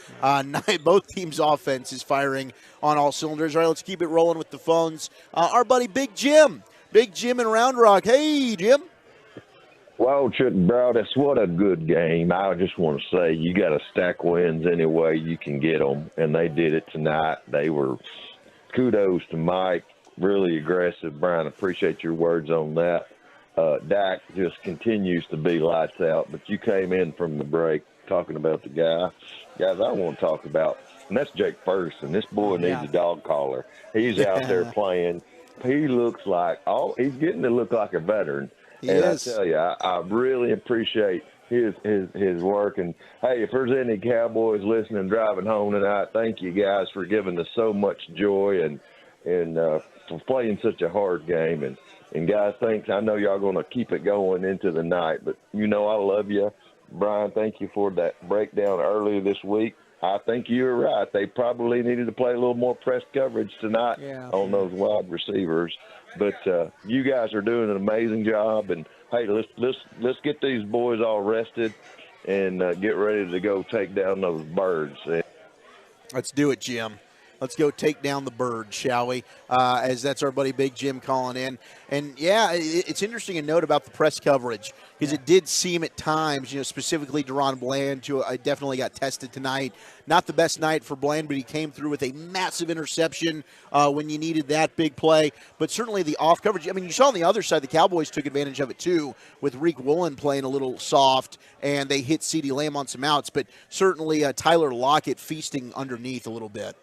Both teams' offense is firing on all cylinders. All right, let's keep it rolling with the phones. Our buddy Big Jim in Round Rock. Hey, Jim. Wolchuk, Broaddus, what a good game. I just want to say you got to stack wins any way you can get them, and they did it tonight. They were kudos to Mike, really aggressive. Bryan, appreciate your words on that. Dak just continues to be lights out, but you came in from the break talking about the guys I want to talk about, and that's Jake Ferguson. This boy needs a dog collar. He's out there playing. He looks like he's getting to look like a veteran. I tell you, I really appreciate his work. And, hey, if there's any Cowboys listening driving home tonight, thank you guys for giving us so much joy and for playing such a hard game. And guys, thanks. I know y'all going to keep it going into the night. But, I love you. Bryan, thank you for that breakdown earlier this week. I think you're right. They probably needed to play a little more press coverage tonight on those wide receivers. But you guys are doing an amazing job, and hey, let's get these boys all rested and get ready to go take down those birds. Let's do it, Jim. Let's go take down the bird, shall we? As that's our buddy Big Jim calling in. And, yeah, it's interesting to note about the press coverage because it did seem at times, specifically Deron Bland, who I definitely got tested tonight. Not the best night for Bland, but he came through with a massive interception when you needed that big play. But certainly the off coverage, you saw on the other side, the Cowboys took advantage of it too, with Reek Woolen playing a little soft, and they hit CeeDee Lamb on some outs. But certainly Tyler Lockett feasting underneath a little bit.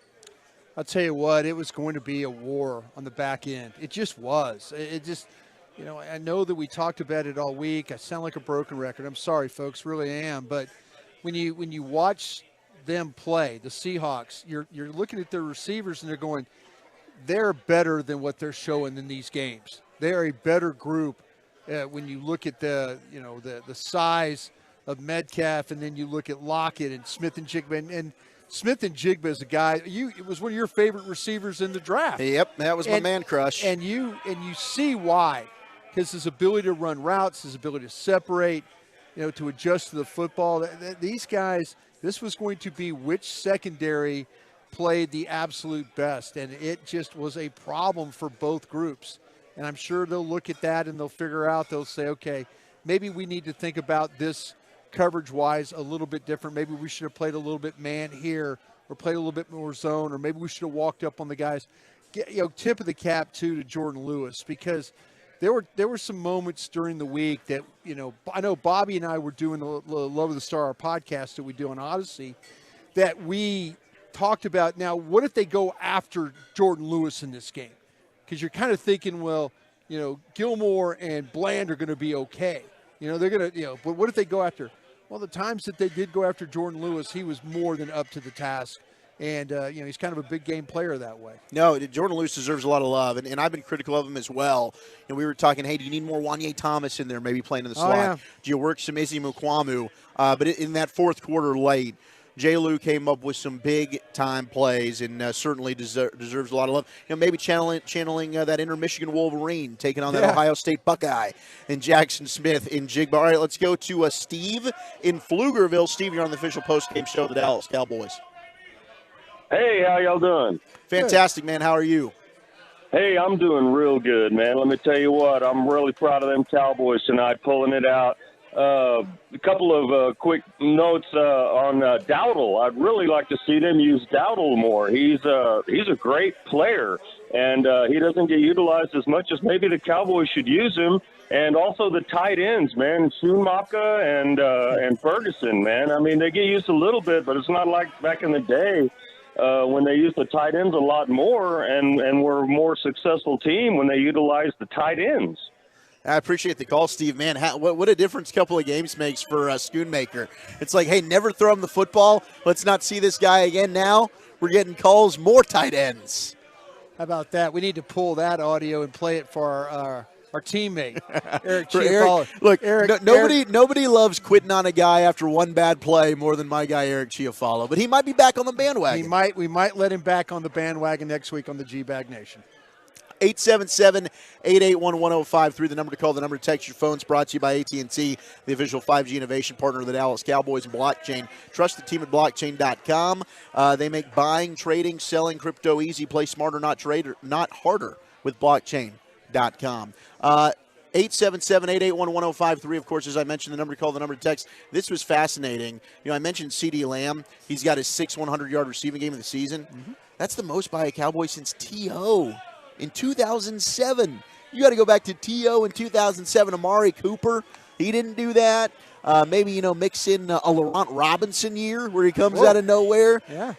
I'll tell you what, it was going to be a war on the back end. It just was. It just, I know that we talked about it all week. I sound like a broken record. I'm sorry, folks, really am. But when you watch them play, the Seahawks, you're looking at their receivers and they're going, they're better than what they're showing in these games. They're a better group when you look at the size of Metcalf, and then you look at Lockett and Smith and Jigba. And Smith and Jigba is a guy, it was one of your favorite receivers in the draft. Yep, that was my man crush. And you see why, because his ability to run routes, his ability to separate, to adjust to the football. These guys, this was going to be which secondary played the absolute best, and it just was a problem for both groups. And I'm sure they'll look at that and they'll figure out, they'll say, okay, maybe we need to think about this coverage-wise a little bit different. Maybe we should have played a little bit man here or played a little bit more zone, or maybe we should have walked up on the guys. Tip of the cap, too, to Jordan Lewis, because there were some moments during the week that, I know Bobby and I were doing the Love of the Star, our podcast that we do on Odyssey, that we talked about, now, what if they go after Jordan Lewis in this game? Because you're kind of thinking, well, Gilmore and Bland are going to be okay. They're going to, but what if they go after? Well, the times that they did go after Jordan Lewis, he was more than up to the task. And, he's kind of a big game player that way. No, Jordan Lewis deserves a lot of love, and I've been critical of him as well. And we were talking, hey, do you need more Wanye Thomas in there, maybe playing in the slot? Yeah. Do you work some Izzy Mukwamu? But in that fourth quarter late, J. Lou came up with some big-time plays and certainly deserves a lot of love. Maybe channeling that inner Michigan Wolverine, taking on that Ohio State Buckeye, and Jackson Smith in Jigba. All right, let's go to Steve in Pflugerville. Steve, you're on the official postgame show of the Dallas Cowboys. Hey, how y'all doing? Fantastic, man. How are you? Hey, I'm doing real good, man. Let me tell you what, I'm really proud of them Cowboys tonight, pulling it out. A couple of quick notes on Dowdle. I'd really like to see them use Dowdle more. He's a great player, and he doesn't get utilized as much as maybe the Cowboys should use him. And also the tight ends, man, Schumacher and Ferguson, man. I mean, they get used a little bit, but it's not like back in the day when they used the tight ends a lot more and were a more successful team when they utilized the tight ends. I appreciate the call, Steve. Man, what a difference a couple of games makes for Schoonmaker. It's like, hey, never throw him the football. Let's not see this guy again now. We're getting calls, more tight ends. How about that? We need to pull that audio and play it for our teammate, Eric For Chiafalo. Look, nobody loves quitting on a guy after one bad play more than my guy, Eric Chiafalo. But he might be back on the bandwagon. We might let him back on the bandwagon next week on the G-Bag Nation. 877-881-1053, the number to call, the number to text. Your phone's brought to you by AT&T, the official 5G innovation partner of the Dallas Cowboys and Blockchain. Trust the team at blockchain.com. They make buying, trading, selling crypto easy. Play smarter, not harder with blockchain.com. 877-881-1053, of course, as I mentioned, the number to call, the number to text. This was fascinating. I mentioned CeeDee Lamb. He's got his 6th 100-yard receiving game of the season. Mm-hmm. That's the most by a Cowboy since T.O. in 2007. You got to go back to T.O. in 2007. Amari Cooper, he didn't do that. Maybe, mix in a Laurent Robinson year where he comes out of nowhere. Yeah.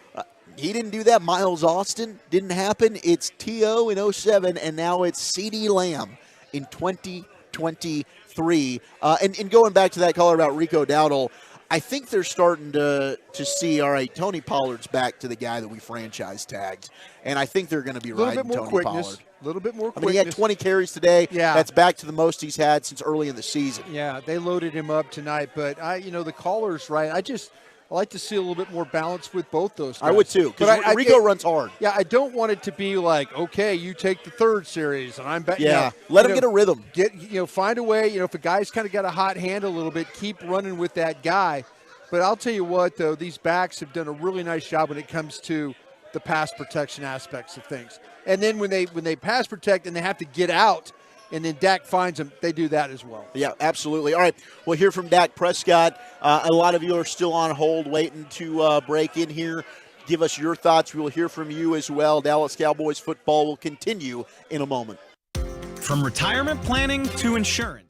He didn't do that. Miles Austin, didn't happen. It's T.O. in 07, and now it's CeeDee Lamb in 2023. And going back to that caller about Rico Dowdle, I think they're starting to see, all right, Tony Pollard's back to the guy that we franchise tagged. And I think they're going to be riding Tony Pollard. A little bit more I quickness. mean, he had 20 carries today. Yeah. That's back to the most he's had since early in the season. Yeah, they loaded him up tonight. But, the caller's right. I like to see a little bit more balance with both those guys. I would too, because Rico runs hard. Yeah, I don't want it to be like, okay, you take the third series, and I'm back. Yeah, let him get a rhythm. Find a way. If a guy's kind of got a hot hand a little bit, keep running with that guy. But I'll tell you what, though, these backs have done a really nice job when it comes to the pass protection aspects of things. And then when they pass protect and they have to get out, and then Dak finds them, they do that as well. Yeah, absolutely. All right, we'll hear from Dak Prescott. A lot of you are still on hold waiting to break in here. Give us your thoughts. We will hear from you as well. Dallas Cowboys football will continue in a moment. From retirement planning to insurance.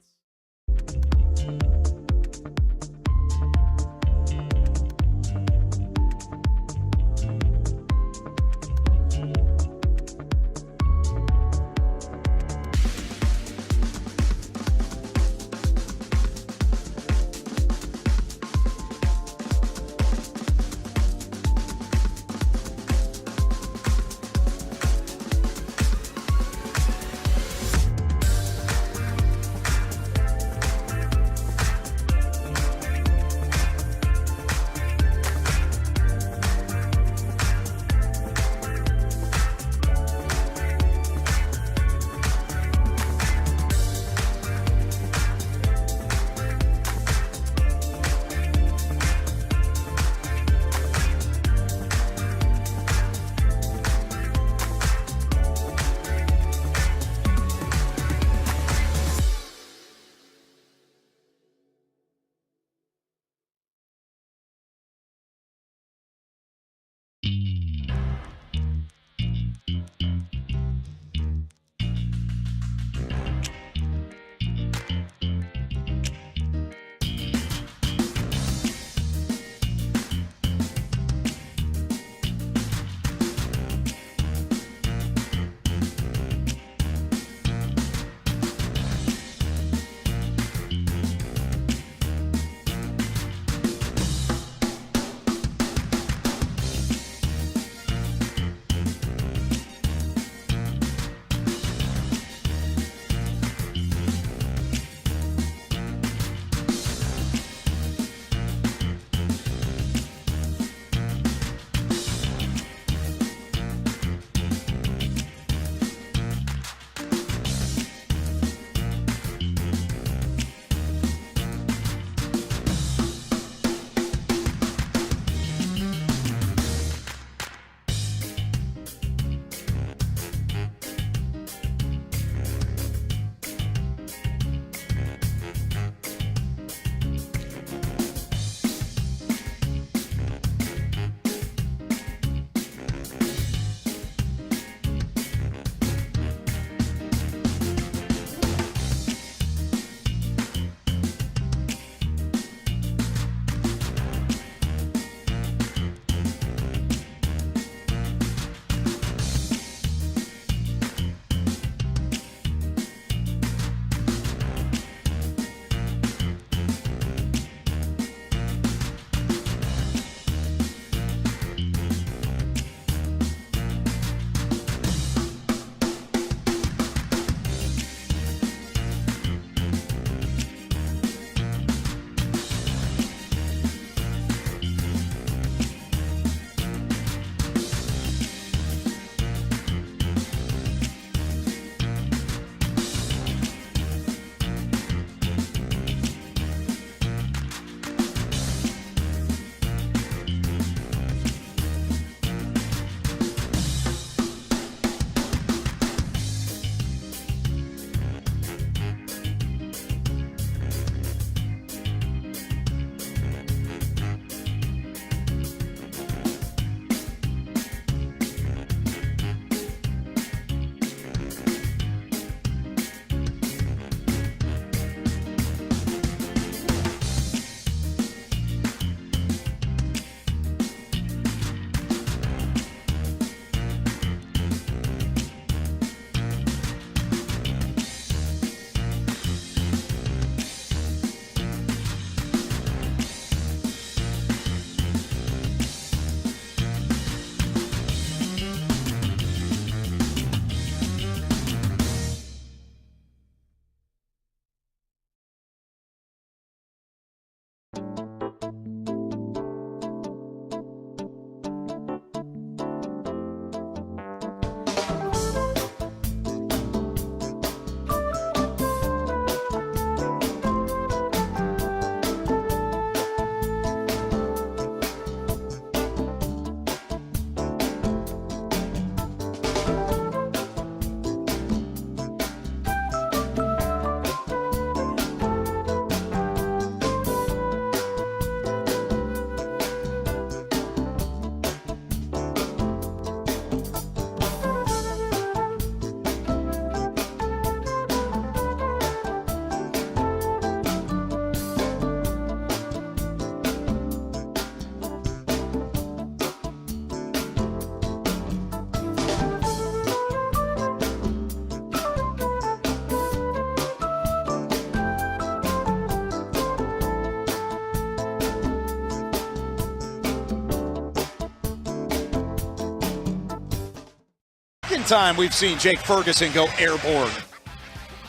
second time we've seen Jake Ferguson go airborne.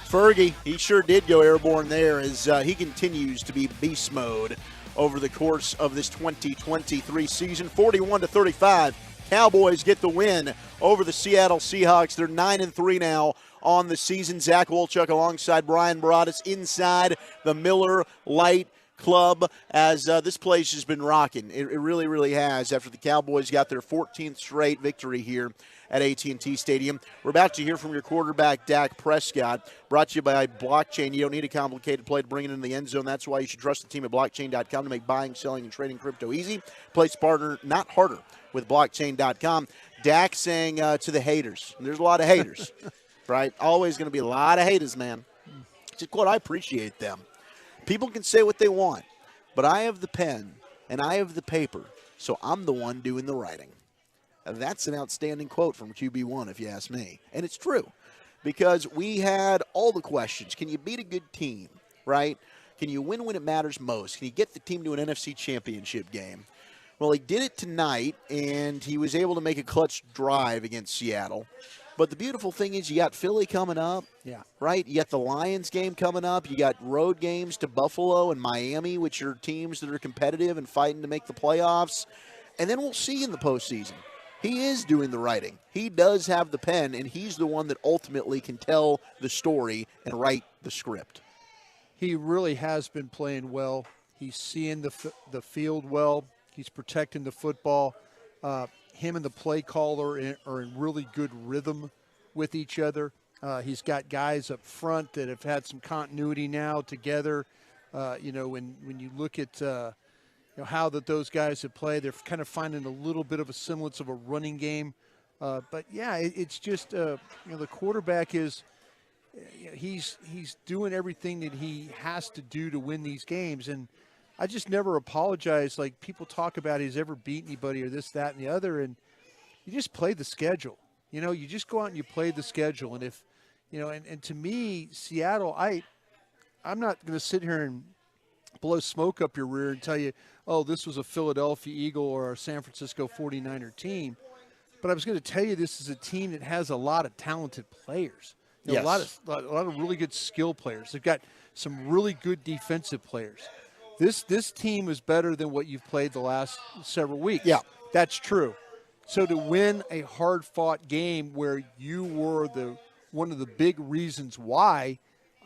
Fergie, he sure did go airborne there as he continues to be beast mode over the course of this 2023 season. 41-35, Cowboys get the win over the Seattle Seahawks. They're 9-3 now on the season. Zach Wolchuk alongside Bryan Broaddus inside the Miller Lite Club as this place has been rocking. It really, really has after the Cowboys got their 14th straight victory here at AT&T Stadium. We're about to hear from your quarterback, Dak Prescott, brought to you by Blockchain. You don't need a complicated play to bring it in the end zone. That's why you should trust the team at Blockchain.com to make buying, selling, and trading crypto easy. Place partner, not harder, with Blockchain.com. Dak saying to the haters, and there's a lot of haters, right? Always going to be a lot of haters, man. Just quote, I appreciate them. People can say what they want, but I have the pen and I have the paper, so I'm the one doing the writing. That's an outstanding quote from QB1, if you ask me. And it's true, because we had all the questions. Can you beat a good team, right? Can you win when it matters most? Can you get the team to an NFC championship game? Well, he did it tonight, and he was able to make a clutch drive against Seattle. But the beautiful thing is you got Philly coming up, right? You got the Lions game coming up. You got road games to Buffalo and Miami, which are teams that are competitive and fighting to make the playoffs. And then we'll see in the postseason. He is doing the writing. He does have the pen, and he's the one that ultimately can tell the story and write the script. He really has been playing well. He's seeing the field well. He's protecting the football. Him and the play caller are in really good rhythm with each other. He's got guys up front that have had some continuity now together. When you look at how those guys have played, they're kind of finding a little bit of a semblance of a running game. But it's just the quarterback is he's doing everything that he has to do to win these games. And I just never apologize. Like people talk about he's ever beat anybody or this, that, and the other, and you just play the schedule. You just go out and you play the schedule. And if and to me, Seattle, I'm not going to sit here and blow smoke up your rear and tell you, oh, this was a Philadelphia Eagle or a San Francisco 49er team. But I was going to tell you this is a team that has a lot of talented players. Yes. A lot of really good skill players. They've got some really good defensive players. This team is better than what you've played the last several weeks. Yeah. That's true. So to win a hard-fought game where you were one of the big reasons why,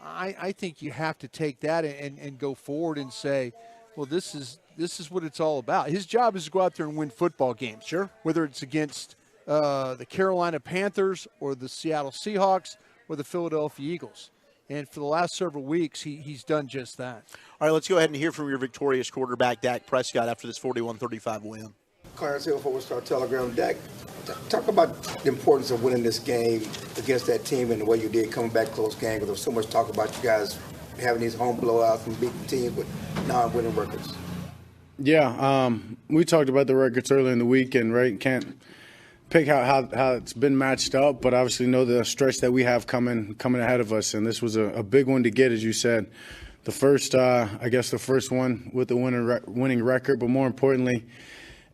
I think you have to take that and go forward and say, well, this is what it's all about. His job is to go out there and win football games. Sure. Whether it's against the Carolina Panthers or the Seattle Seahawks or the Philadelphia Eagles. And for the last several weeks, he's done just that. All right, let's go ahead and hear from your victorious quarterback, Dak Prescott, after this 41-35 win. Clarence Hill, Four Star Telegram. Dak, talk about the importance of winning this game against that team and the way you did coming back close game, because there was so much talk about you guys having these home blowouts and beating teams with non-winning records. Yeah, we talked about the records earlier in the weekend, right? Can't pick how it's been matched up, but obviously know the stretch that we have coming ahead of us, and this was a big one to get, as you said. The first one with the winning record, but more importantly,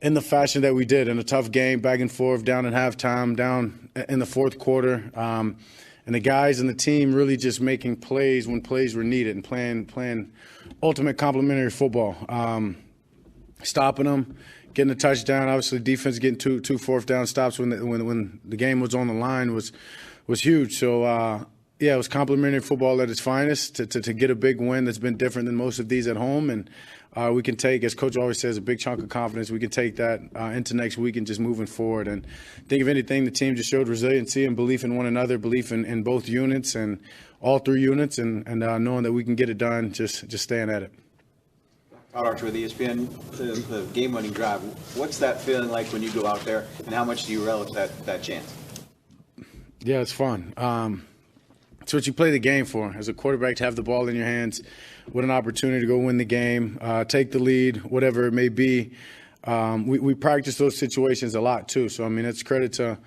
in the fashion that we did, in a tough game, back and forth, down at halftime, down in the fourth quarter, and the guys and the team really just making plays when plays were needed and playing ultimate complementary football, stopping them, getting a touchdown. Obviously, defense getting two fourth down stops when the game was on the line was huge. So it was complementary football at its finest to get a big win that's been different than most of these at home. And we can take, as Coach always says, a big chunk of confidence. We can take that into next week and just moving forward. And I think, if anything, the team just showed resiliency and belief in one another, belief in both units and all three units, and knowing that we can get it done, just staying at it. Todd Archer with ESPN, the game-winning drive. What's that feeling like when you go out there, and how much do you relish that chance? Yeah, it's fun. It's what you play the game for. As a quarterback, to have the ball in your hands with an opportunity to go win the game, take the lead, whatever it may be. We practice those situations a lot too. So, I mean, it's credit to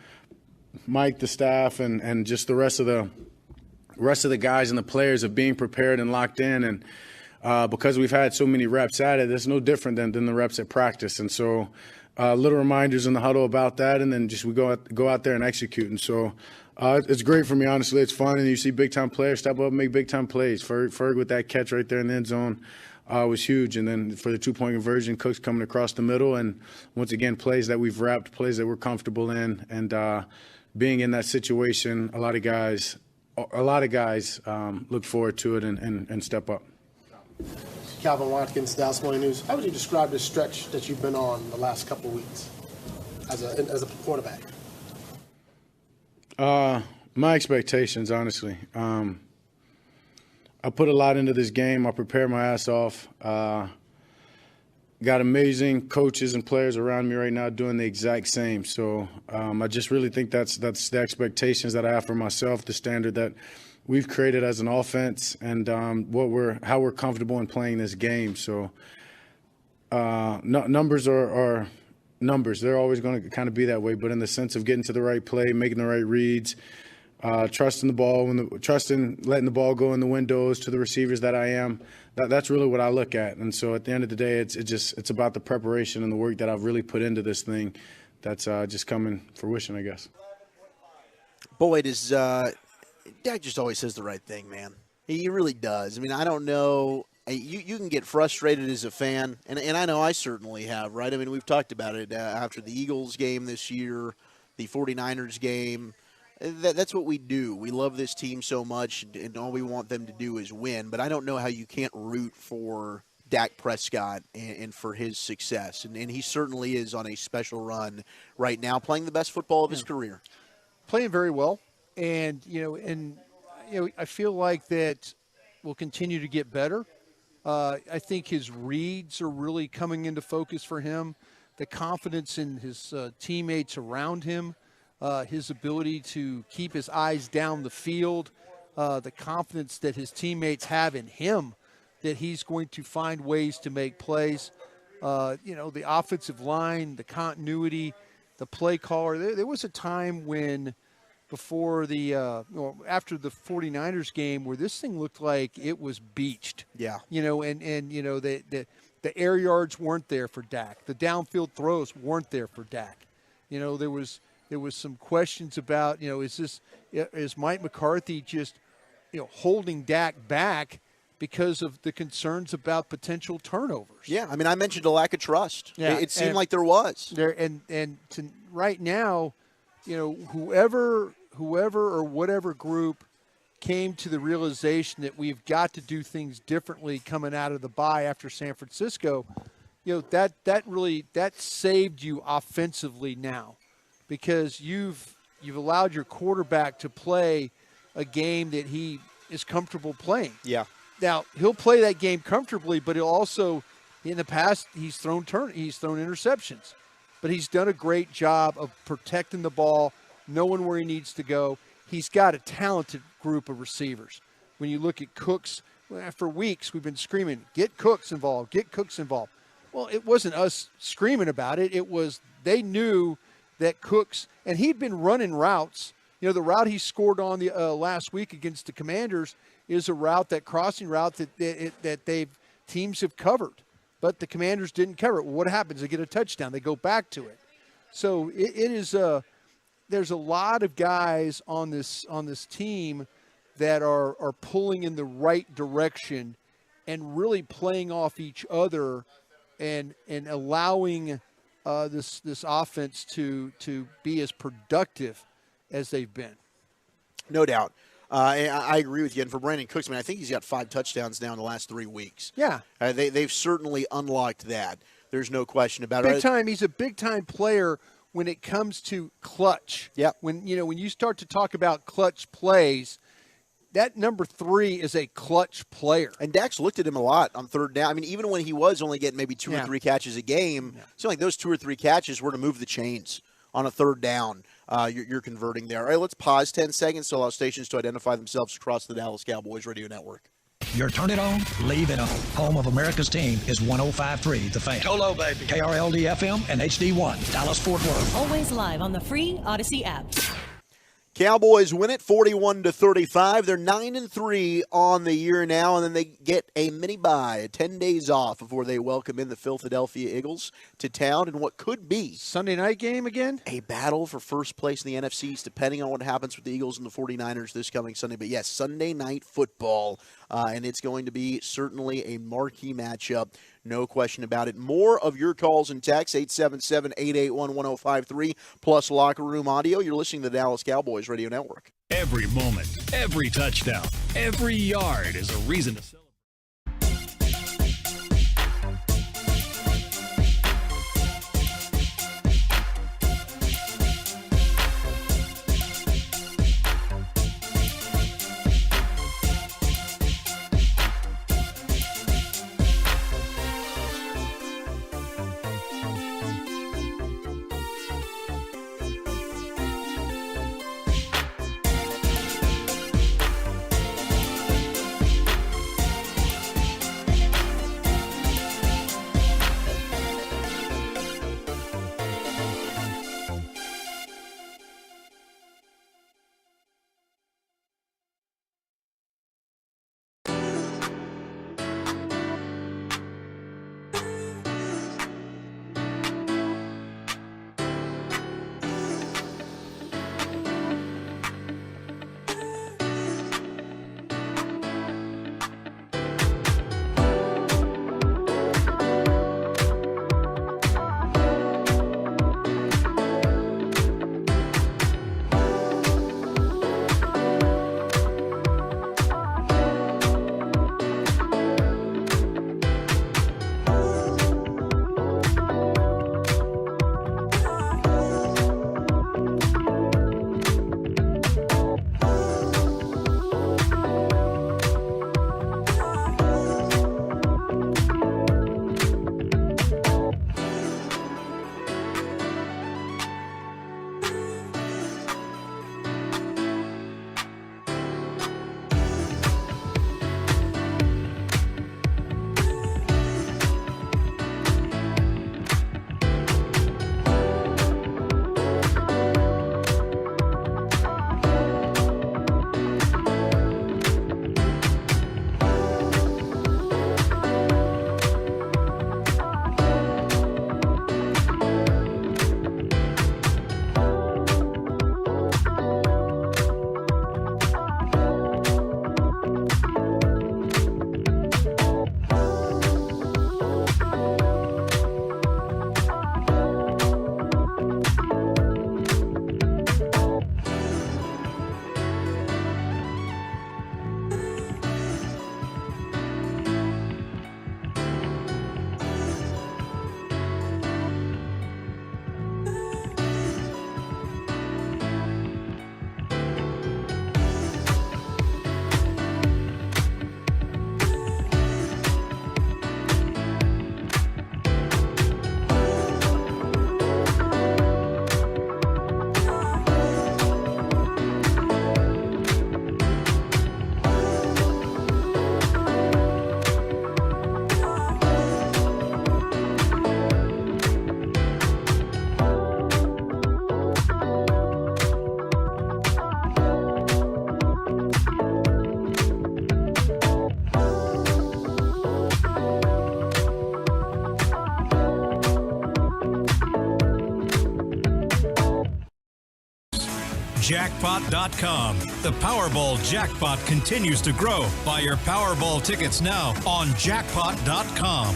Mike, the staff, and just the rest of the guys and the players of being prepared and locked in. And because we've had so many reps at it, it's no different than the reps at practice. And so little reminders in the huddle about that, and then just we go out there and execute. And so it's great for me, honestly. It's fun, and you see big-time players step up and make big-time plays. Ferg with that catch right there in the end zone was huge. And then for the two-point conversion, Cooks coming across the middle, and once again, plays that we've wrapped, plays that we're comfortable in, and being in that situation, a lot of guys look forward to it and step up. Calvin Watkins, Dallas Morning News. How would you describe the stretch that you've been on the last couple of weeks as a quarterback? My expectations, honestly. I put a lot into this game. I prepared my ass off. Got amazing coaches and players around me right now doing the exact same. So I just really think that's the expectations that I have for myself, the standard that we've created as an offense, and how we're comfortable in playing this game. So numbers are numbers. They're always going to kind of be that way. But in the sense of getting to the right play, making the right reads, trusting the ball, letting the ball go in the windows to the receivers that I am. That's really what I look at. And so at the end of the day, it's about the preparation and the work that I've really put into this thing. That's just coming fruition, I guess. Boy, does Dak just always says the right thing, man. He really does. I mean, I don't know. You can get frustrated as a fan, and I know I certainly have, right? I mean, we've talked about it after the Eagles game this year, the 49ers game. That's what we do. We love this team so much, and all we want them to do is win. But I don't know how you can't root for Dak Prescott and for his success. And he certainly is on a special run right now, playing the best football of his career. Playing very well. And, I feel like that will continue to get better. I think his reads are really coming into focus for him. The confidence in his teammates around him. His ability to keep his eyes down the field, the confidence that his teammates have in him, that he's going to find ways to make plays. The offensive line, the continuity, the play caller. There was a time when after the 49ers game where this thing looked like it was beached. Yeah. The air yards weren't there for Dak. The downfield throws weren't there for Dak. There was some questions about, is Mike McCarthy just, holding Dak back because of the concerns about potential turnovers? Yeah, I mean, I mentioned a lack of trust. Yeah, it seemed like there was. Right now, whoever or whatever group came to the realization that we've got to do things differently coming out of the bye after San Francisco, that saved you offensively now. Because you've allowed your quarterback to play a game that he is comfortable playing. Yeah. Now he'll play that game comfortably, but he'll also, in the past, he's thrown interceptions, but he's done a great job of protecting the ball, knowing where he needs to go. He's got a talented group of receivers. When you look at Cooks, for weeks we've been screaming, "Get Cooks involved! Get Cooks involved!" Well, it wasn't us screaming about it. It was they knew that Cooks, and he'd been running routes. The route he scored on the last week against the Commanders is a route, that crossing route that teams have covered, but the Commanders didn't cover it. Well, what happens? They get a touchdown. They go back to it. So there's a lot of guys on this team that are pulling in the right direction and really playing off each other and allowing this offense to be as productive as they've been. No doubt. I agree with you. And for Brandon Cooks, I think he's got 5 touchdowns now in the last 3 weeks. Yeah. They've certainly unlocked that. There's no question about it. He's a big-time player when it comes to clutch. Yeah. When you start to talk about clutch plays, that number 3 is a clutch player. And Dak's looked at him a lot on third down. I mean, even when he was only getting maybe 2 or 3 catches a game, it seemed like those 2 or 3 catches were to move the chains on a third down. You're converting there. All right, let's pause 10 seconds to allow stations to identify themselves across the Dallas Cowboys radio network. Your turn it on, leave it on. Home of America's team is 105.3 The Fan. Hello, baby. KRLD FM and HD1, Dallas Fort Worth. Always live on the free Odyssey app. Cowboys win it 41-35. They're 9-3 on the year now, and then they get a mini bye, 10 days off before they welcome in the Philadelphia Eagles to town in what could be Sunday night game again. A battle for first place in the NFC East, depending on what happens with the Eagles and the 49ers this coming Sunday. But yes, Sunday night football, and it's going to be certainly a marquee matchup. No question about it. More of your calls and texts, 877-881-1053, plus locker room audio. You're listening to the Dallas Cowboys Radio Network. Every moment, every touchdown, every yard is a reason to celebrate. Jackpot.com. The Powerball jackpot continues to grow. Buy your Powerball tickets now on Jackpot.com.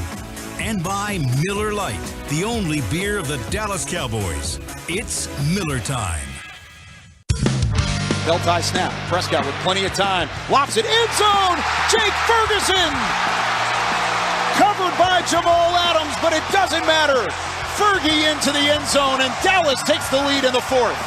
And by Miller Lite, the only beer of the Dallas Cowboys. It's Miller time. Belt tie snap. Prescott with plenty of time. Lofts it end zone. Jake Ferguson. Covered by Jamal Adams, but it doesn't matter. Fergie into the end zone, and Dallas takes the lead in the fourth.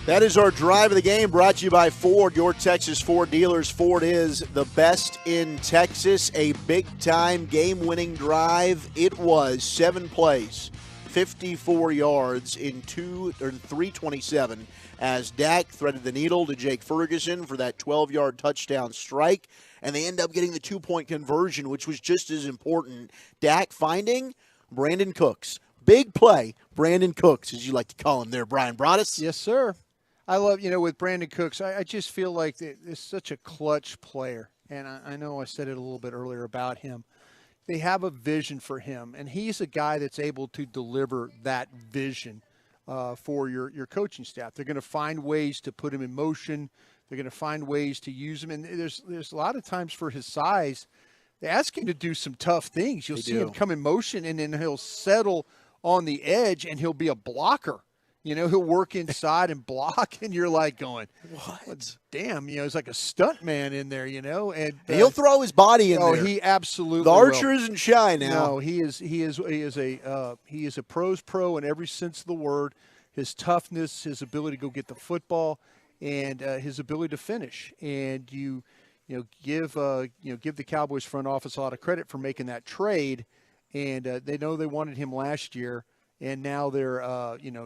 That is our drive of the game, brought to you by Ford, your Texas Ford dealers. Ford is the best in Texas. A big-time game-winning drive. It was 7 plays, 54 yards in 3:27 as Dak threaded the needle to Jake Ferguson for that 12-yard touchdown strike, and they end up getting the 2-point conversion, which was just as important. Dak finding Brandon Cooks. Big play, Brandon Cooks, as you like to call him there, Brian Broaddus. Yes, sir. I love, with Brandon Cooks, I just feel like it's such a clutch player. And I know I said it a little bit earlier about him. They have a vision for him, and he's a guy that's able to deliver that vision for your coaching staff. They're going to find ways to put him in motion. They're going to find ways to use him. And there's a lot of times for his size, they ask him to do some tough things. You'll see him come in motion, and then he'll settle on the edge, and he'll be a blocker. He'll work inside and block, and you're like going, what? Damn, it's like a stunt man in there, And he'll throw his body in there. Oh, he absolutely The archer will. isn't shy now. No, he is a pro's pro in every sense of the word. His toughness, his ability to go get the football, and his ability to finish. And you give the Cowboys front office a lot of credit for making that trade. And they know they wanted him last year. And now they're,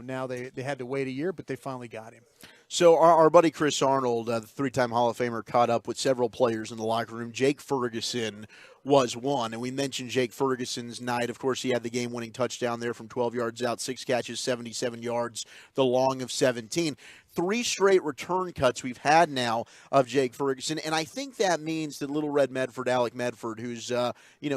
now they had to wait a year, but they finally got him. So our buddy Chris Arnold, the three-time Hall of Famer, caught up with several players in the locker room. Jake Ferguson was one, and we mentioned Jake Ferguson's night. Of course, he had the game-winning touchdown there from 12 yards out, 6 catches, 77 yards, the long of 17. 3 straight return cuts we've had now of Jake Ferguson, and I think that means that Little Red Medford, Alec Medford, who's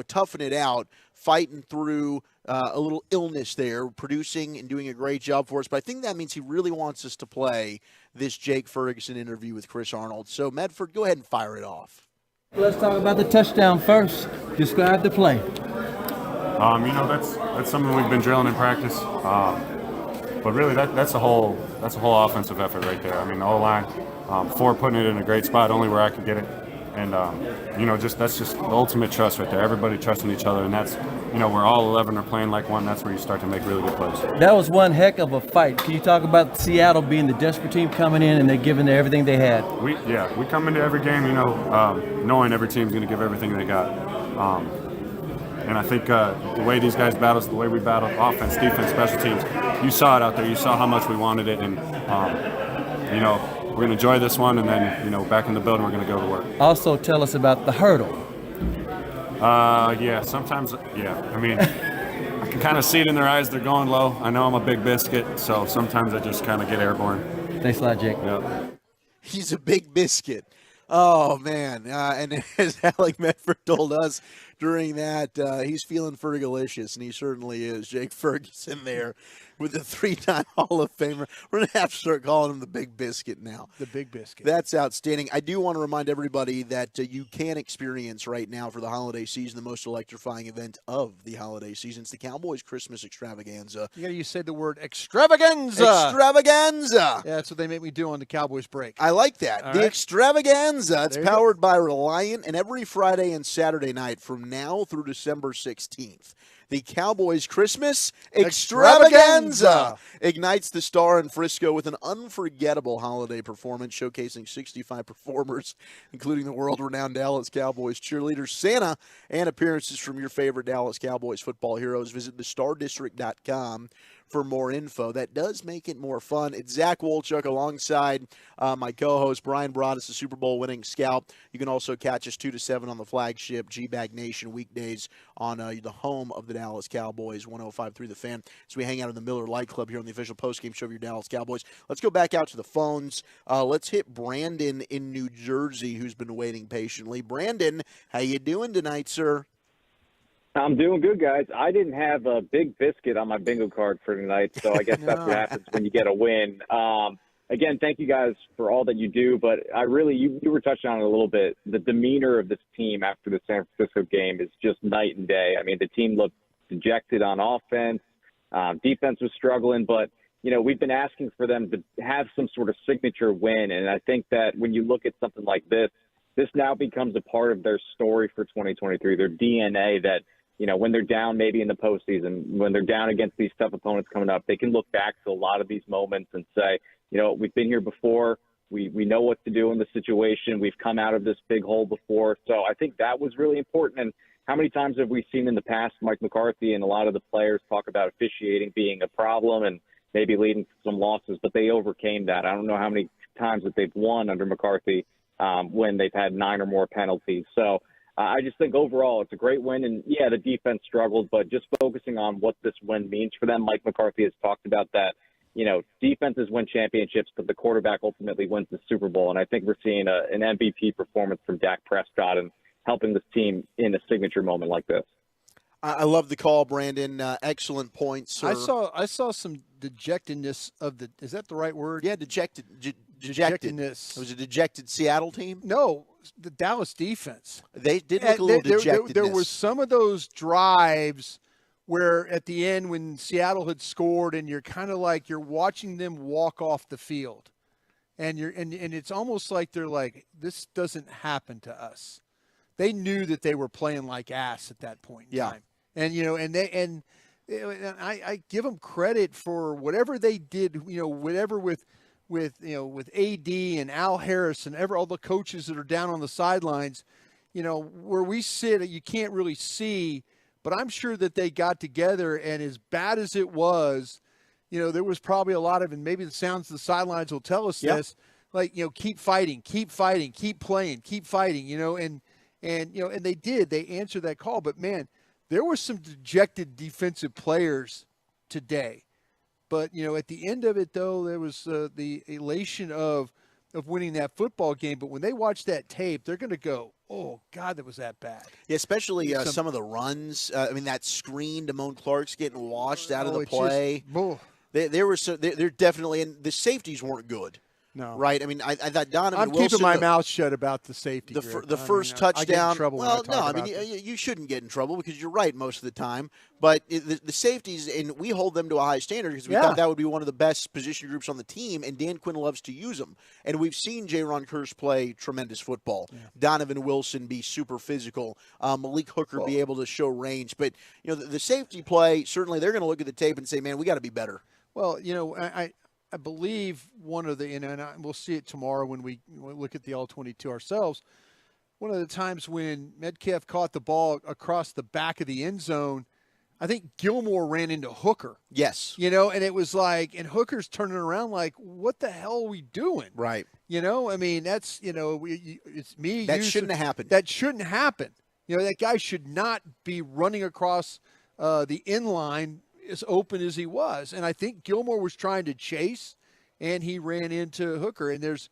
toughing it out, fighting through a little illness there, producing and doing a great job for us. But I think that means he really wants us to play this Jake Ferguson interview with Chris Arnold. So Medford, go ahead and fire it off. Let's talk about the touchdown first. Describe the play. That's something we've been drilling in practice. But really, that's a whole offensive effort right there. I mean, the O-line, Ford putting it in a great spot, only where I could get it, and that's just the ultimate trust right there. Everybody trusting each other, and that's where all 11 are playing like one. That's where you start to make really good plays. That was one heck of a fight. Can you talk about Seattle being the desperate team coming in and they're giving everything they had? We come into every game, knowing every team's going to give everything they got. And I think the way these guys battle, the way we battle offense, defense, special teams, you saw it out there. You saw how much we wanted it. And, we're going to enjoy this one. And then, back in the building, we're going to go to work. Also, tell us about the hurdle. Sometimes. I mean, I can kind of see it in their eyes. They're going low. I know I'm a big biscuit, so sometimes I just kind of get airborne. Thanks a lot, Jake. Yep. He's a big biscuit. Oh, man. And as Alec Medford told us during that, he's feeling Fergalicious, and he certainly is. Jake Ferguson there with the 3-time Hall of Famer. We're going to have to start calling him the Big Biscuit now. The Big Biscuit. That's outstanding. I do want to remind everybody that you can experience right now for the holiday season the most electrifying event of the holiday season. It's the Cowboys Christmas Extravaganza. You got to say the word extravaganza. Extravaganza. Yeah, that's what they make me do on the Cowboys break. I like that. All the right. Extravaganza. It's powered by Reliant, and every Friday and Saturday night from now through December 16th. The Cowboys Christmas Extravaganza ignites the star in Frisco with an unforgettable holiday performance showcasing 65 performers, including the world-renowned Dallas Cowboys cheerleaders, Santa, and appearances from your favorite Dallas Cowboys football heroes. Visit thestardistrict.com for more info. That does make it more fun. It's Zach Wolchuk alongside my co-host Bryan Broaddus, the Super Bowl winning scout. You can also catch us 2 to 7 on the flagship G-Bag Nation weekdays on the home of the Dallas Cowboys, 105.3 The Fan. So we hang out in the Miller Light Club here on the official postgame show of your Dallas Cowboys. Let's go back out to the phones. Let's hit Brandon in New Jersey, who's been waiting patiently. Brandon, how you doing tonight, sir? I'm doing good, guys. I didn't have a big biscuit on my bingo card for tonight, so I guess that's what happens when you get a win. Again, thank you guys for all that you do, but I really, you were touching on it a little bit. The demeanor of this team after the San Francisco game is just night and day. I mean, the team looked dejected on offense. Defense was struggling, but, we've been asking for them to have some sort of signature win, and I think that when you look at something like this now becomes a part of their story for 2023, their DNA that, when they're down maybe in the postseason, when they're down against these tough opponents coming up, they can look back to a lot of these moments and say, we've been here before. We know what to do in the situation. We've come out of this big hole before. So I think that was really important. And how many times have we seen in the past Mike McCarthy and a lot of the players talk about officiating being a problem and maybe leading to some losses, but they overcame that. I don't know how many times that they've won under McCarthy when they've had 9 or more penalties. So I just think overall it's a great win. And, yeah, the defense struggled, but just focusing on what this win means for them. Mike McCarthy has talked about that, defenses win championships, but the quarterback ultimately wins the Super Bowl. And I think we're seeing an MVP performance from Dak Prescott and helping this team in a signature moment like this. I love the call, Brandon. Excellent points, sir. I saw some dejectedness of the. Is that the right word? Yeah, dejected. Dejectedness. It was a dejected Seattle team? No, the Dallas defense. They did look a little dejected. There were some of those drives where at the end when Seattle had scored and you're kind of like you're watching them walk off the field. And it's almost like they're like, this doesn't happen to us. They knew that they were playing like ass at that point in time. And I give them credit for whatever they did, whatever with AD and Al Harris and all the coaches that are down on the sidelines, where we sit, you can't really see, but I'm sure that they got together, and as bad as it was, there was probably a lot of, and maybe the sounds of the sidelines will tell us this, like, keep fighting, keep playing, keep fighting, and they did. They answered that call. But, man, there were some dejected defensive players today. But, at the end of it, though, there was the elation of winning that football game. But when they watch that tape, they're going to go, oh, God, that was that bad. Yeah, especially some of the runs. That screen, Damone Clark's getting washed out of the play. They're definitely – and the safeties weren't good. No. Right? I thought Donovan I'm Wilson, keeping my mouth shut about the safety. The first touchdown. I get in trouble when I talk about you shouldn't get in trouble because you're right most of the time. But the safeties, and we hold them to a high standard because we thought that would be one of the best position groups on the team, and Dan Quinn loves to use them. And we've seen Jaron Kearse play tremendous football. Yeah. Donovan Wilson be super physical. Malik Hooker be able to show range. But, the safety play, certainly they're going to look at the tape and say, man, we got to be better. Well, I believe one of the, and we'll see it tomorrow when we look at the All-22 ourselves, one of the times when Metcalf caught the ball across the back of the end zone, I think Gilmore ran into Hooker. Yes. And it was like, and Hooker's turning around like, what the hell are we doing? Right. That's, it's me. That shouldn't have happened. That shouldn't happen. That guy should not be running across the end line as open as he was. And I think Gilmore was trying to chase, and he ran into Hooker. And there's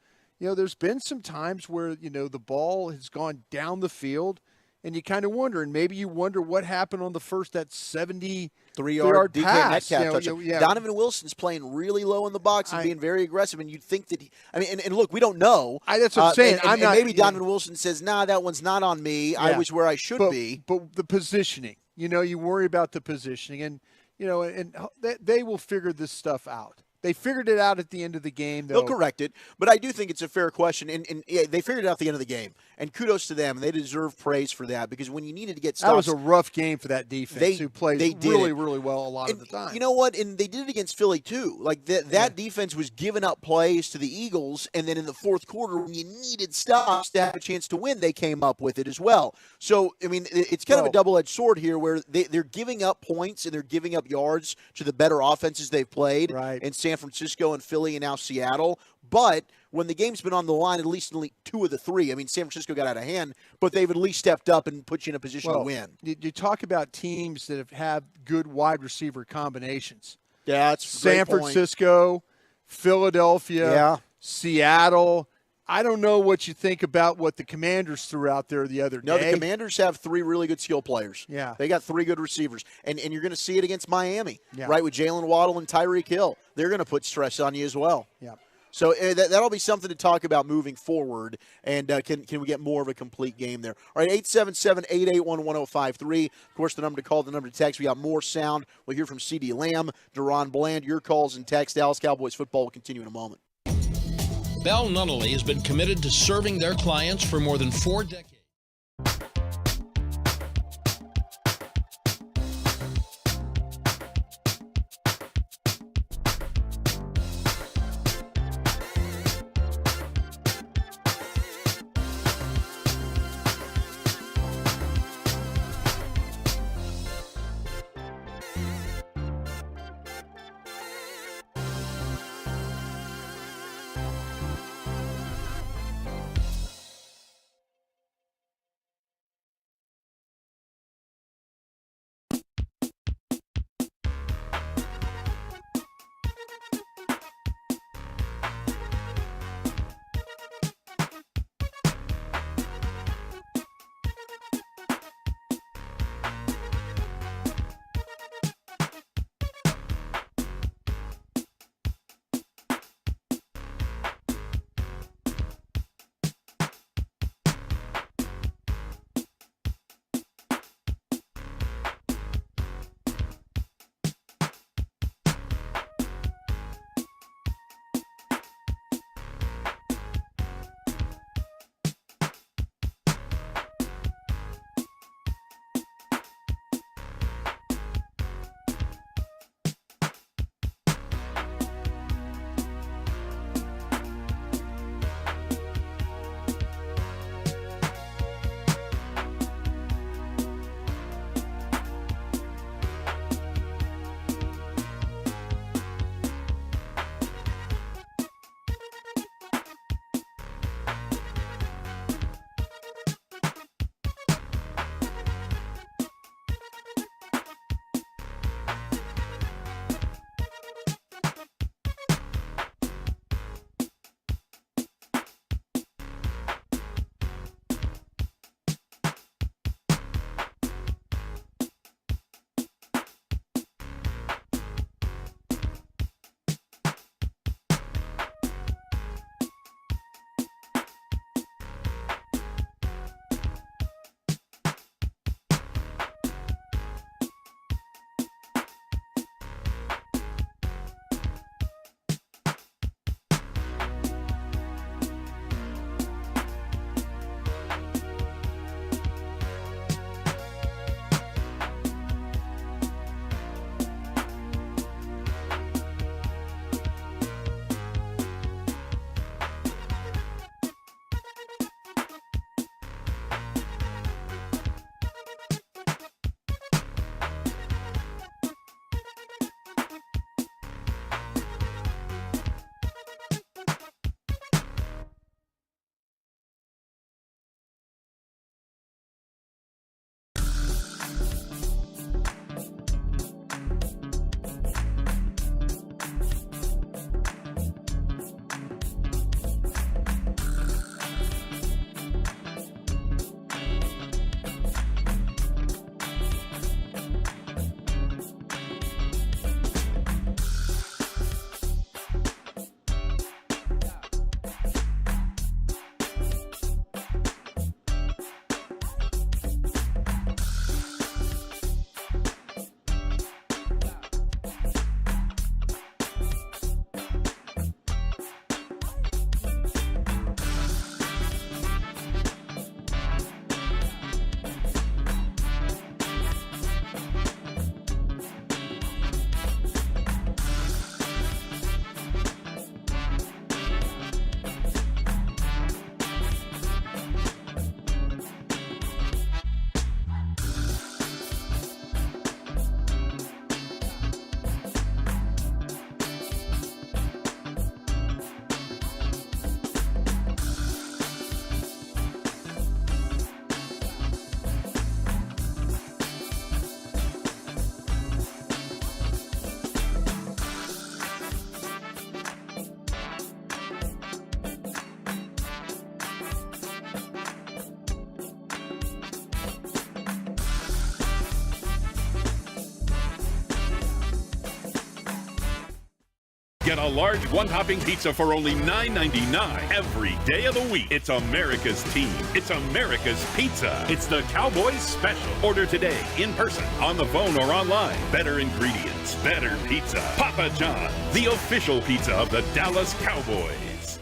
been some times where, the ball has gone down the field, and you kind of wonder, and maybe you wonder what happened on that 73-yard DK pass. Metcalf touchdown. Donovan Wilson's playing really low in the box and being very aggressive, and you'd think that and look, we don't know. That's what I'm saying. And maybe Donovan Wilson says, nah, that one's not on me. Yeah. I was where I should be. But the positioning, you worry about the positioning, and they will figure this stuff out. They figured it out at the end of the game. They'll correct it, but I do think it's a fair question, and they figured it out at the end of the game, and kudos to them. They deserve praise for that because when you needed to get stops, that was a rough game for that defense who played really, really well a lot of the time. You know what? And they did it against Philly too. Like that defense was giving up plays to the Eagles, and then in the fourth quarter when you needed stops to have a chance to win, they came up with it as well. So, it's kind of a double-edged sword here where they're giving up points and they're giving up yards to the better offenses they've played in San Francisco and Philly and now Seattle. But when the game's been on the line, at least only two of the three. San Francisco got out of hand, but they've at least stepped up and put you in a position to win. You talk about teams that have good wide receiver combinations. Yeah, that's San Francisco, Philadelphia, Seattle. I don't know what you think about what the Commanders threw out there the other day. No, the Commanders have three really good skill players. Yeah. They got three good receivers. And you're going to see it against Miami, right, with Jalen Waddle and Tyreek Hill. They're going to put stress on you as well. Yeah. So that'll be something to talk about moving forward. And can we get more of a complete game there? All right, 877-881-1053. Of course, the number to call, the number to text. We got more sound. We'll hear from C.D. Lamb, Deron Bland. Your calls and texts. Dallas Cowboys football will continue in a moment. Bell Nunnally has been committed to serving their clients for more than 4 decades. Get a large one-topping pizza for only $9.99 every day of the week. It's America's team. It's America's pizza. It's the Cowboys Special. Order today, in person, on the phone, or online. Better ingredients, better pizza. Papa John, the official pizza of the Dallas Cowboys.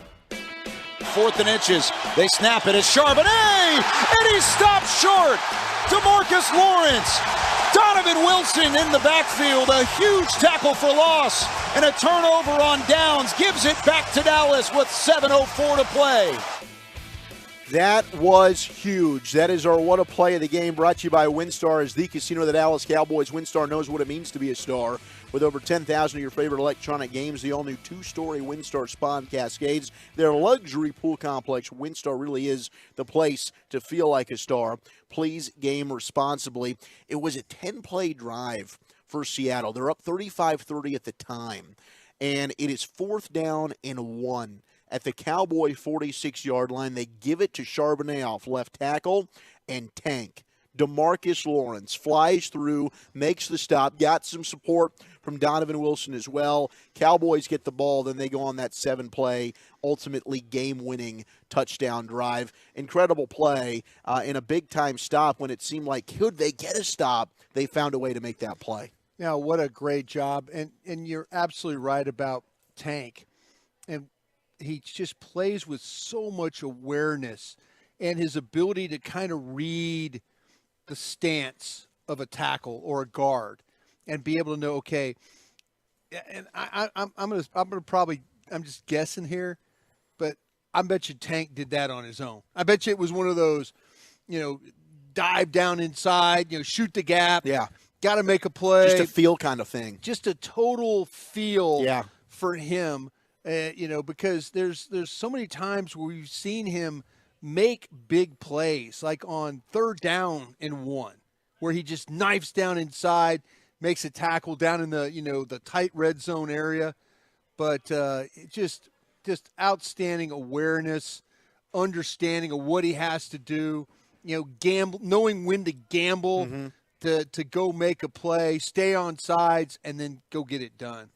4th and inches. They snap it. It's Charbonnet, and he's stopped short. DeMarcus Lawrence. Donovan Wilson in the backfield. A huge tackle for loss. And a turnover on downs. Gives it back to Dallas with 7:04 to play. That was huge. That is our What a Play of the Game, brought to you by WinStar, as the casino of the Dallas Cowboys. WinStar knows what it means to be a star. With over 10,000 of your favorite electronic games, the all-new 2-story WinStar Spa in Cascades, their luxury pool complex, WinStar really is the place to feel like a star. Please game responsibly. It was a 10-play drive for Seattle. They're up 35-30 at the time, and it is 4th down and 1. At the Cowboy 46-yard line, they give it to Charbonnet off left tackle and tank. DeMarcus Lawrence flies through, makes the stop, got some support from Donovan Wilson as well. Cowboys get the ball, then they go on that 7-play, ultimately game-winning touchdown drive. Incredible play in a big-time stop when it seemed like, could they get a stop? They found a way to make that play. Now, what a great job. And you're absolutely right about Tank. And he just plays with so much awareness and his ability to kind of read the stance of a tackle or a guard and be able to know, okay, and I'm just guessing here, but I bet you Tank did that on his own. I bet you it was one of those, dive down inside, shoot the gap. Yeah. Got to make a play. Just a feel kind of thing. Just a total feel for him. Because there's so many times where we've seen him make big plays, like on 3rd down and 1, where he just knifes down inside, makes a tackle down in the the tight red zone area. But just outstanding awareness, understanding of what he has to do. Gamble, knowing when to gamble, to go make a play, stay on sides, and then go get it done.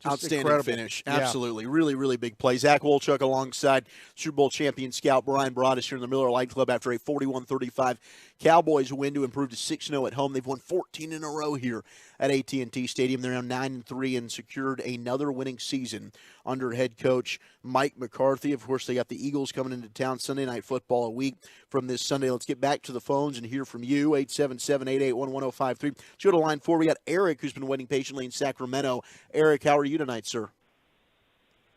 Just outstanding incredible finish. Yeah. Absolutely. Really, really big play. Zach Wolchuk alongside Super Bowl champion scout Bryan Broaddus here in the Miller Lite Club after a 41-35 Cowboys win to improve to 6-0 at home. They've won 14 in a row here at AT&T Stadium. They're now 9-3 and secured another winning season under head coach Mike McCarthy. Of course, they got the Eagles coming into town Sunday Night Football a week from this Sunday. Let's get back to the phones and hear from you, 877-881-1053. Let's go to line 4. We got Eric, who's been waiting patiently in Sacramento. Eric, how are you tonight, sir?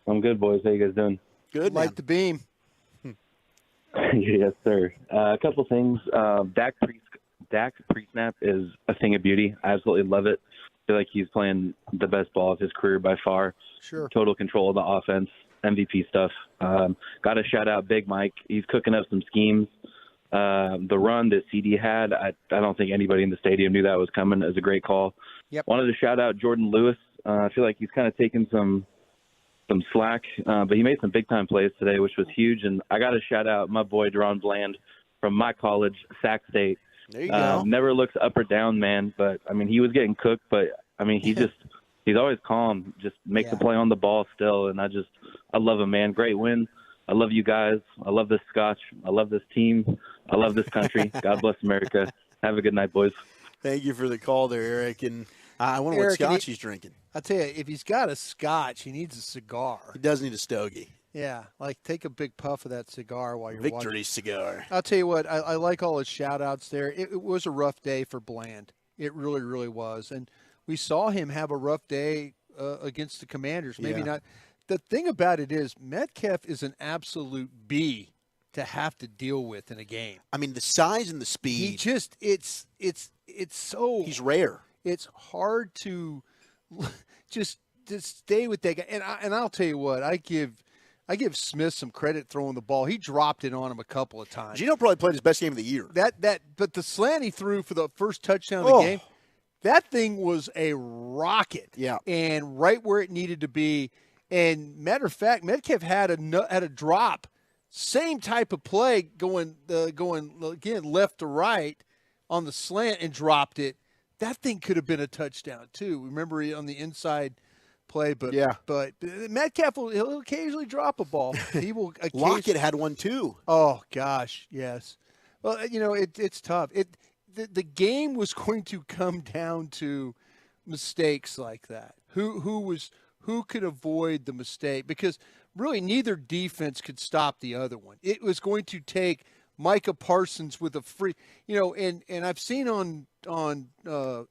I'm good, boys. How you guys doing? Good, Light the beam. Yes, sir. A couple things. Dak pre-snap is a thing of beauty. I absolutely love it. I feel like he's playing the best ball of his career by far. Sure. Total control of the offense. MVP stuff. Got to shout out Big Mike. He's cooking up some schemes. The run that CD had, I don't think anybody in the stadium knew that was coming. It was a great call. Yep. Wanted to shout out Jordan Lewis. I feel like he's kind of taken some slack, but he made some big-time plays today, which was huge. And I got to shout out my boy, Deron Bland, from my college, Sac State. There you go. Never looks up or down, man. But, he was getting cooked. But, he's always calm, just makes a play on the ball still. And I love him, man. Great win. I love you guys. I love this scotch. I love this team. I love this country. God bless America. Have a good night, boys. Thank you for the call there, Eric. And I wonder what scotch he's drinking. I'll tell you, if he's got a scotch, he needs a cigar. He does need a stogie. Yeah, take a big puff of that cigar while you're Victory watching. cigar. I'll tell you what, I like all his shout-outs there. It was a rough day for Bland. It really, really was. And we saw him have a rough day against the Commanders. Maybe not. The thing about it is Metcalf is an absolute B to have to deal with in a game. The size and the speed. He just it's so he's rare. It's hard to just stay with that guy. And I'll tell you what, I give Smith some credit throwing the ball. He dropped it on him a couple of times. Gino probably played his best game of the year. But the slant he threw for the first touchdown of the game, that thing was a rocket. Yeah. And right where it needed to be. And matter of fact, Metcalf had a drop, same type of play going again left to right on the slant and dropped it. That thing could have been a touchdown too. Remember on the inside play, but Metcalf he'll occasionally drop a ball. He will. Lockett had one too. Oh gosh, yes. Well, it's tough. The game was going to come down to mistakes like that. Who could avoid the mistake? Because really neither defense could stop the other one. It was going to take Micah Parsons with a free, and I've seen on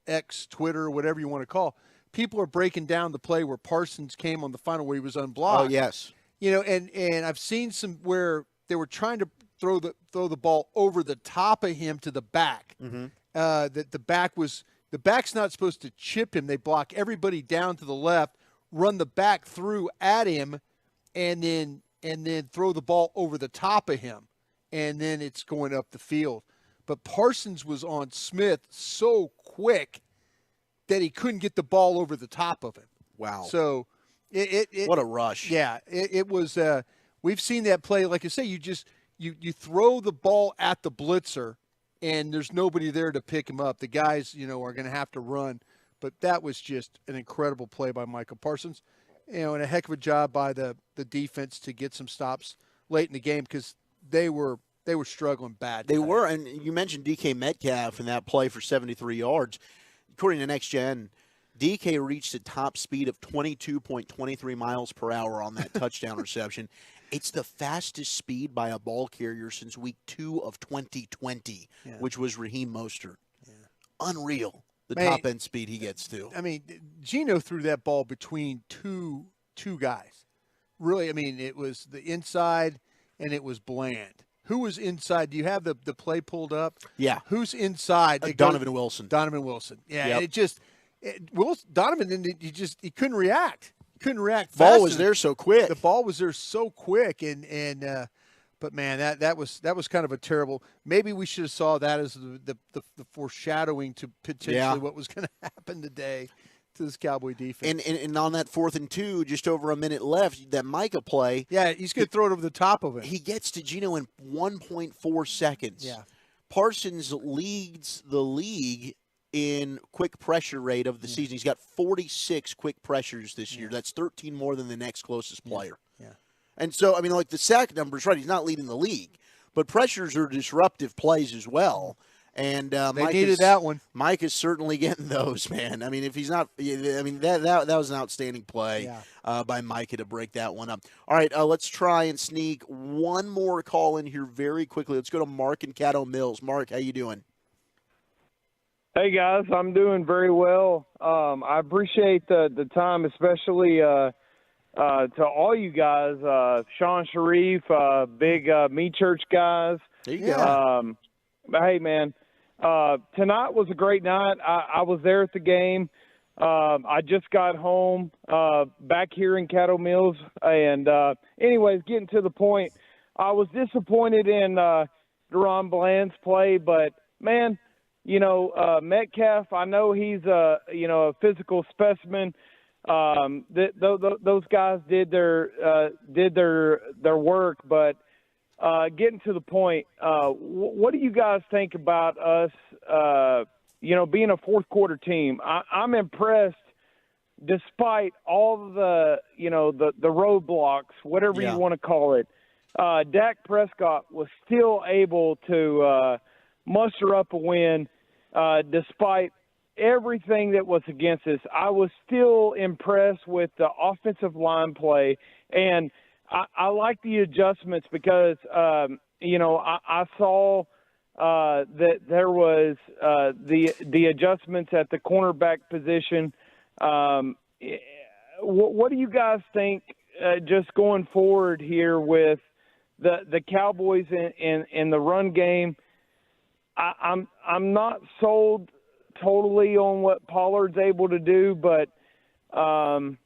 X, Twitter, whatever you want to call, people are breaking down the play where Parsons came on the final where he was unblocked. Oh yes. And I've seen some where they were trying to throw the ball over the top of him to the back. Mm-hmm. That the back's not supposed to chip him. They block everybody down to the left, run the back through at him, and then throw the ball over the top of him, and then it's going up the field. But Parsons was on Smith so quick that he couldn't get the ball over the top of him. Wow. So what a rush. Yeah, it was we've seen that play. Like I say, you throw the ball at the blitzer, and there's nobody there to pick him up. The guys, are going to have to run. But that was just an incredible play by Micah Parsons, and a heck of a job by the defense to get some stops late in the game because they were struggling bad. They were, and you mentioned DK Metcalf in that play for 73 yards. According to Next Gen, DK reached a top speed of 22.23 miles per hour on that touchdown reception. It's the fastest speed by a ball carrier since week 2 of 2020, which was Raheem Mostert. Yeah. Unreal, the top-end speed he gets to. I mean, Geno threw that ball between two guys. Really, it was the inside, and it was Bland. Who was inside? Do you have the play pulled up? Yeah. Who's inside? Donovan Wilson. Donovan Wilson. Yeah, yep. Donovan, he couldn't react. Couldn't react. Ball was there so quick. The ball was there so quick, but man, that was kind of a terrible. Maybe we should have saw that as the foreshadowing to potentially what was going to happen today to this Cowboy defense. And on that 4th and 2, just over a minute left, that Micah play. Yeah, he's going to throw it over the top of it. He gets to Geno in 1.4 seconds. Yeah. Parsons leads the league in quick pressure rate of the season. He's got 46 quick pressures this year. That's 13 more than the next closest player. Yeah. And so, the sack numbers, right, he's not leading the league. But pressures are disruptive plays as well. And they needed that one. Mike is certainly getting those, man. If he's not, that was an outstanding play by Micah to break that one up. All right, let's try and sneak one more call in here very quickly. Let's go to Mark in Caddo Mills. Mark, how you doing? Hey, guys, I'm doing very well. I appreciate the time, especially to all you guys, Sean Sharif, big Me Church guys. There you go. Hey, man, tonight was a great night. I was there at the game. I just got home back here in Caddo Mills. And anyways, getting to the point, I was disappointed in Deron Bland's play, but, man, Metcalf, I know he's a physical specimen. Those guys did their work, but getting to the point, what do you guys think about us? Being a fourth quarter team, I'm impressed. Despite all the roadblocks, whatever you want to call it, Dak Prescott was still able to muster up a win despite everything that was against us. I was still impressed with the offensive line play, and I like the adjustments because, I saw that there was the adjustments at the cornerback position. What do you guys think just going forward here with the Cowboys in the run game? I'm not sold totally on what Pollard's able to do, but thank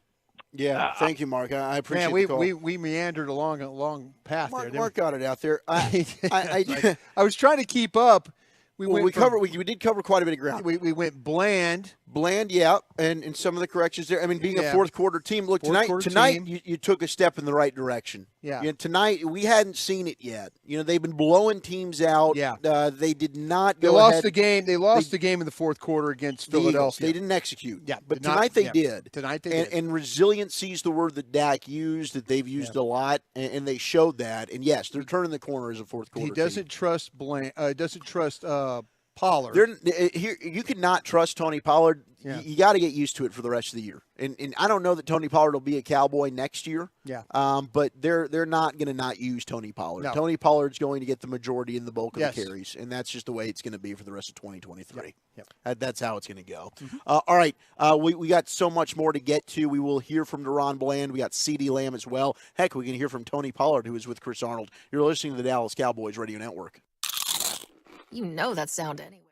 you, Mark. I appreciate the call. We meandered along a long path there. Mark got it out there. I was trying to keep up. We did cover quite a bit of ground. We went Bland. Bland, yeah, and some of the corrections there. I mean, being a fourth-quarter team. Look, Fourth-quarter tonight team. you took a step in the right direction. Yeah. You know, tonight, we hadn't seen it yet. You know, they've been blowing teams out. Yeah. They did not They go lost ahead. the game. They lost the game in the fourth quarter against The Eagles. Philadelphia. They didn't execute. Yeah, but did not- tonight they yeah. did. Tonight they and, did. And resiliency is the word that Dak used, that they've used a lot, and they showed that. And, yes, they're turning the corner as a fourth-quarter He doesn't trust Pollard. You could not trust Tony Pollard. Yeah. You got to get used to it for the rest of the year. And I don't know that Tony Pollard will be a Cowboy next year. Yeah. But they're not going to not use Tony Pollard. No. Tony Pollard's going to get the majority and the bulk of Yes. the carries, and that's just the way it's going to be for the rest of 2023. Yep. That's how it's going to go. All right. We got so much more to get to. We will hear from Deron Bland. We got CeeDee Lamb as well. Heck, we can hear from Tony Pollard, who is with Chris Arnold. You're listening to the Dallas Cowboys Radio Network. You know that sound anyway.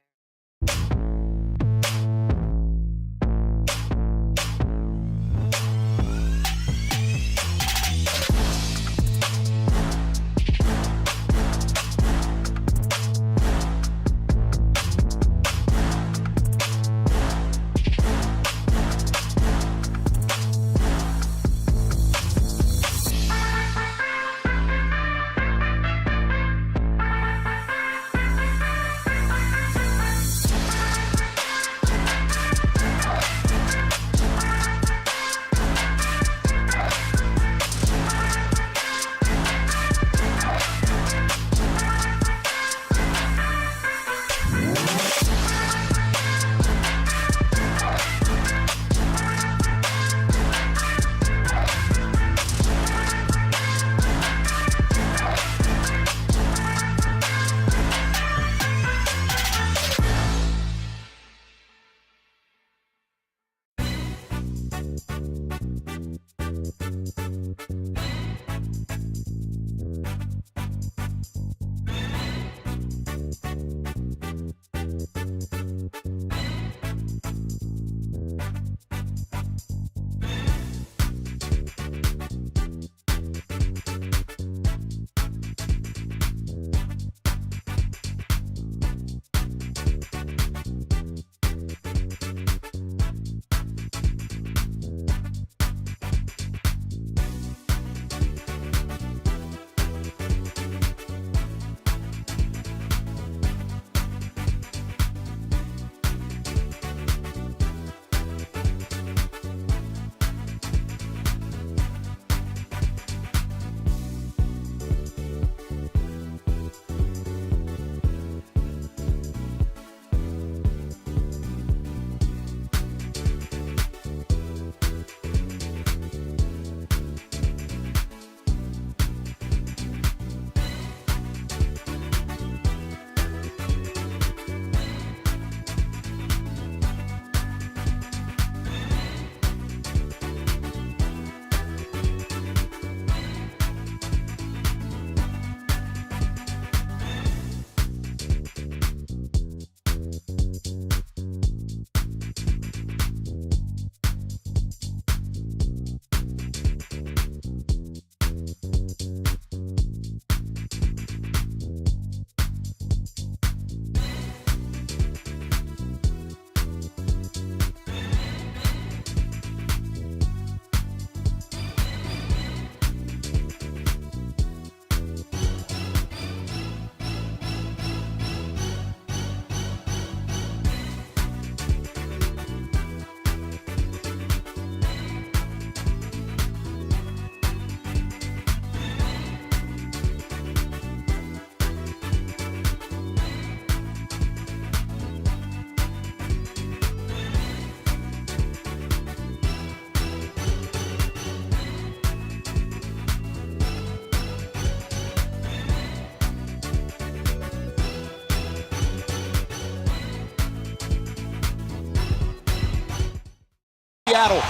Seattle,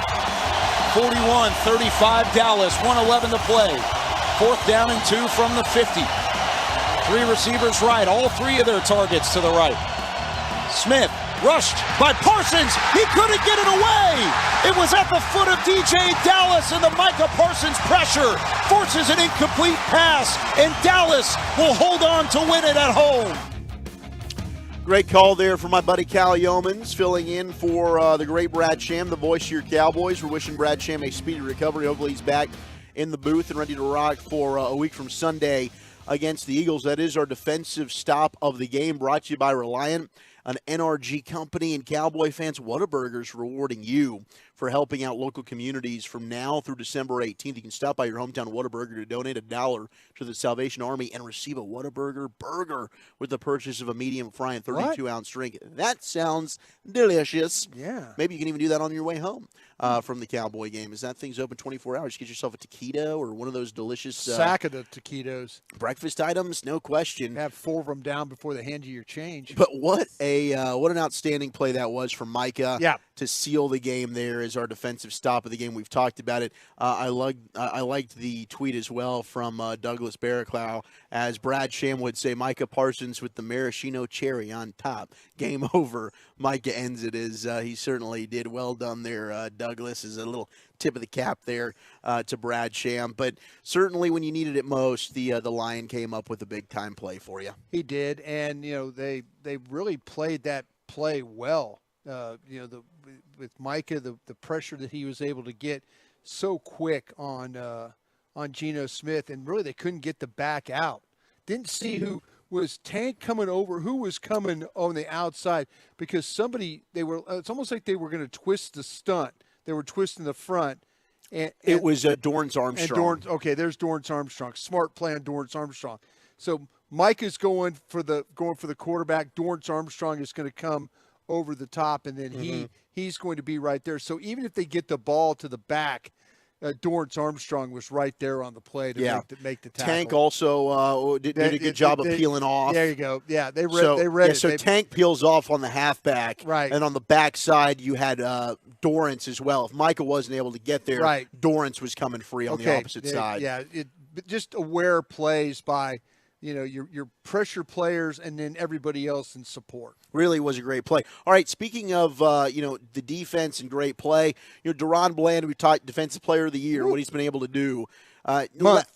41-35 Dallas, 1:11 to play. 4th down and 2 from the 50. 3 receivers right, all 3 of their targets to the right. Smith rushed by Parsons. He couldn't get it away. It was at the foot of DJ Dallas, and the Micah Parsons pressure forces an incomplete pass, and Dallas will hold on to win it at home. Great call there for my buddy Cal Yeomans, filling in for the great Brad Sham, the voice of your Cowboys. We're wishing Brad Sham a speedy recovery. Hopefully he's back in the booth and ready to rock for a week from Sunday against the Eagles. That is our defensive stop of the game, brought to you by Reliant, an NRG company. And Cowboy fans, Whataburger's rewarding you for helping out local communities from now through December 18th. You can stop by your hometown Whataburger to donate $1 to the Salvation Army and receive a Whataburger burger with the purchase of a medium fry and 32-ounce drink. That sounds delicious. Yeah. Maybe you can even do that on your way home from the Cowboy game. Is that thing's open 24 hours? Get yourself a taquito or one of those delicious sack of the taquitos. Breakfast items, no question. Have 4 of them down before they hand you your change. But what an outstanding play that was from Micah to seal the game there as our defensive stop of the game. We've talked about it. I liked the tweet as well from Douglas Barraclough, as Brad Sham would say, Micah Parsons with the maraschino cherry on top. Game over. Micah ends it as he certainly did. Well done there, Douglas, is a little tip of the cap there to Brad Sham. But certainly when you needed it most, the Lion came up with a big-time play for you. He did, and they really played that play well. With Micah, the pressure that he was able to get so quick on Geno Smith, and really they couldn't get the back out. Didn't see who was Tank coming over, who was coming on the outside, because it's almost like they were going to twist the stunt. They were twisting the front. And it was Dorrance Armstrong. There's Dorrance Armstrong. Smart play on Dorrance Armstrong. So Micah's going for the quarterback. Dorrance Armstrong is going to come over the top, and then he's going to be right there. So even if they get the ball to the back, Dorrance Armstrong was right there on the play to make the tackle. Tank also did a good job of peeling off. There you go. Yeah, they read it. So Tank peels off on the halfback, right, and on the back side you had Dorrance as well. If Micah wasn't able to get there, right, Dorrance was coming free on the opposite side. Yeah, just aware plays by your pressure players and then everybody else in support. Really was a great play. All right, speaking of the defense and great play, Deron Bland, we talked Defensive Player of the Year, what he's been able to do.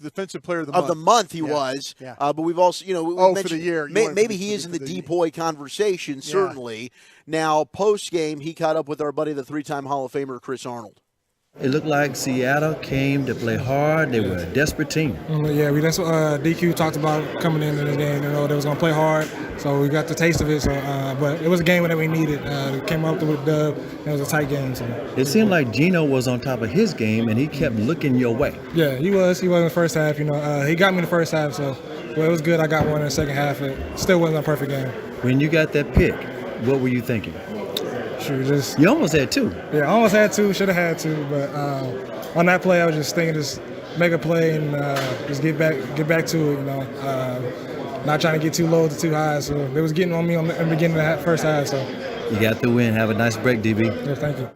Defensive Player of the month he was. Yeah. But we've also for the year. Maybe he is in the DPOY conversation. Certainly. Now post game, he caught up with our buddy, the 3-time Hall of Famer Chris Arnold. It looked like Seattle came to play hard. They were a desperate team. Yeah, that's what DQ talked about coming into the game. They was going to play hard, so we got the taste of it. So, but it was a game that we needed. We came up with a dub. It was a tight game. So. It seemed like Geno was on top of his game, and he kept looking your way. Yeah, he was. He was in the first half. He got me in the first half, so it was good. I got one in the second half. It still wasn't a perfect game. When you got that pick, what were you thinking? You almost had 2. Yeah, I almost had 2. Should have had 2, but on that play, I was just thinking, just make a play and just get back to it. Not trying to get too low or too high. So they was getting on me in the beginning of the first half. So you got the win. Have a nice break, DB. Yeah, thank you.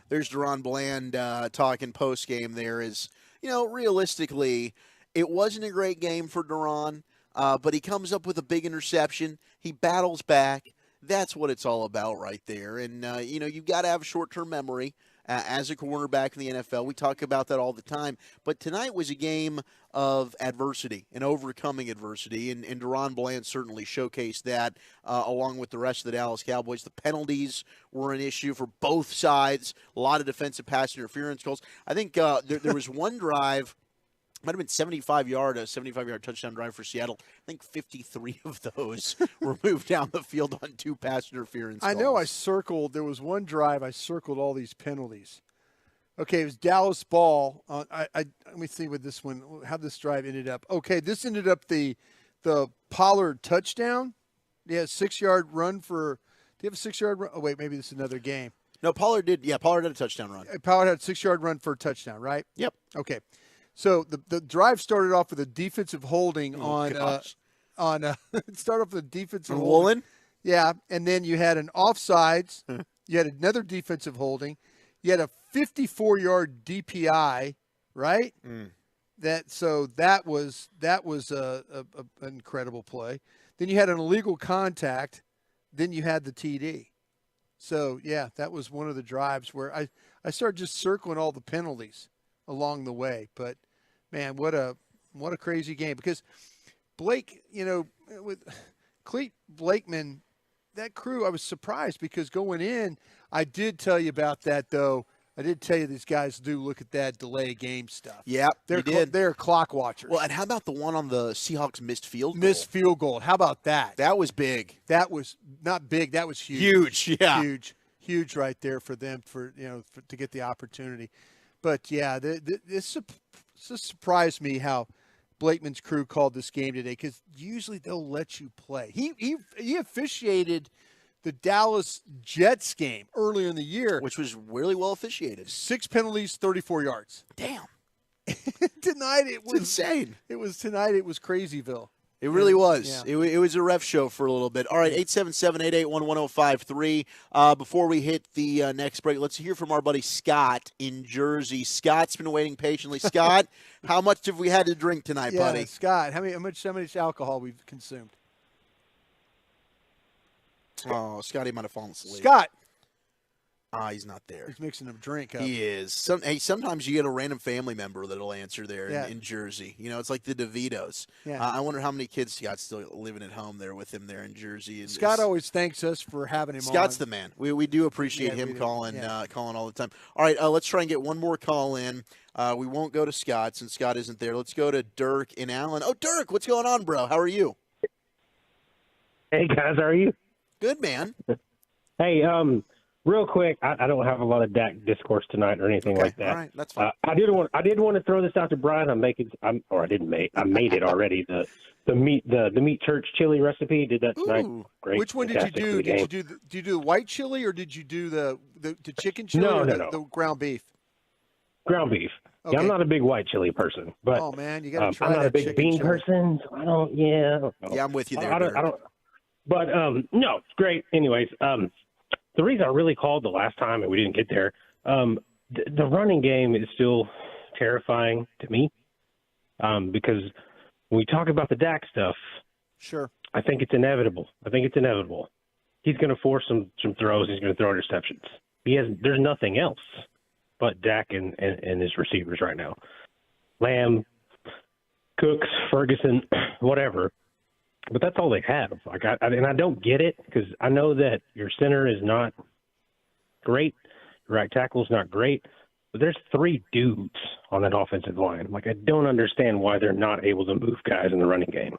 There's Deron Bland talking post game. There is, realistically, it wasn't a great game for Deron, but he comes up with a big interception. He battles back. That's what it's all about right there. And, you've got to have short-term memory as a cornerback in the NFL. We talk about that all the time. But tonight was a game of adversity and overcoming adversity, and Deron Bland certainly showcased that along with the rest of the Dallas Cowboys. The penalties were an issue for both sides. A lot of defensive pass interference calls. I think there was one drive, might have been 75-yard touchdown drive for Seattle. I think 53 of those were moved down the field on 2 pass interference calls. I know there was one drive I circled all these penalties. Okay, it was Dallas ball. Let me see what this one, how this drive ended up. Okay, this ended up the Pollard touchdown. Yeah, 6-yard run for – do you have a 6-yard run? Oh, wait, maybe this is another game. No, Pollard did. Yeah, Pollard had a touchdown run. Pollard had a 6-yard run for a touchdown, right? Yep. Okay. So the drive started off with a defensive holding it started off with a defensive holding. Woolen? Yeah, and then you had an offsides. You had another defensive holding. You had a 54-yard DPI, right? That was an incredible play. Then you had an illegal contact. Then you had the TD. So yeah, that was one of the drives where I started just circling all the penalties along the way. But man, what a crazy game, because Blake, Clete Blakeman, that crew, I was surprised because going in, I did tell you about that, though. I did tell you these guys do look at that delay game stuff. Yeah, they're clock watchers. Well, and how about the one on the Seahawks missed field goal? Missed field goal. How about that? That was big. That was not big. That was huge. Huge, yeah. Huge right there for them to get the opportunity. But, yeah, this surprised me how Blakeman's crew called this game today because usually they'll let you play. He officiated the Dallas Jets game earlier in the year. Which was really well officiated. 6 penalties, 34 yards. Damn. Tonight it was insane. It was Crazyville. It really was. Yeah. It was a ref show for a little bit. All right, 877-881-1053. Before we hit the next break, let's hear from our buddy Scott in Jersey. Scott's been waiting patiently. Scott, how much have we had to drink tonight, buddy? Scott, how much alcohol we've consumed? Oh, Scotty might have fallen asleep. Scott. He's not there. He's mixing a drink up. He is. Sometimes you get a random family member that'll answer there in Jersey. It's like the DeVitos. Yeah. I wonder how many kids Scott's still living at home there with him there in Jersey. And Scott always thanks us for having him on. Scott's the man. We do appreciate him calling all the time. All right, let's try and get one more call in. We won't go to Scott since Scott isn't there. Let's go to Dirk in Allen. Oh, Dirk, what's going on, bro? How are you? Hey, guys, how are you? Good, man. Hey, real quick, I don't have a lot of Dak discourse tonight or anything like that. All right, that's fine. I did want to throw this out to Bryan. I made it already. The meat church chili recipe. Did that tonight. Ooh. Great. Which one did you do? Did you do the white chili or did you do the chicken chili or the ground beef? Ground beef. Okay. Yeah, I'm not a big white chili person, but oh man, you got to try I'm not that a big chicken bean chili. person. So I don't know. Yeah, I'm with you there. I don't. But no, it's great. Anyways, the reason I really called the last time and we didn't get there, the running game is still terrifying to me because when we talk about the Dak stuff, sure, I think it's inevitable. He's going to force some throws. He's going to throw interceptions. There's nothing else but Dak and his receivers right now. Lamb, Cooks, Ferguson, whatever. But that's all they have. And I don't get it because I know that your center is not great, your right tackle is not great, but there's 3 dudes on that offensive line. I don't understand why they're not able to move guys in the running game.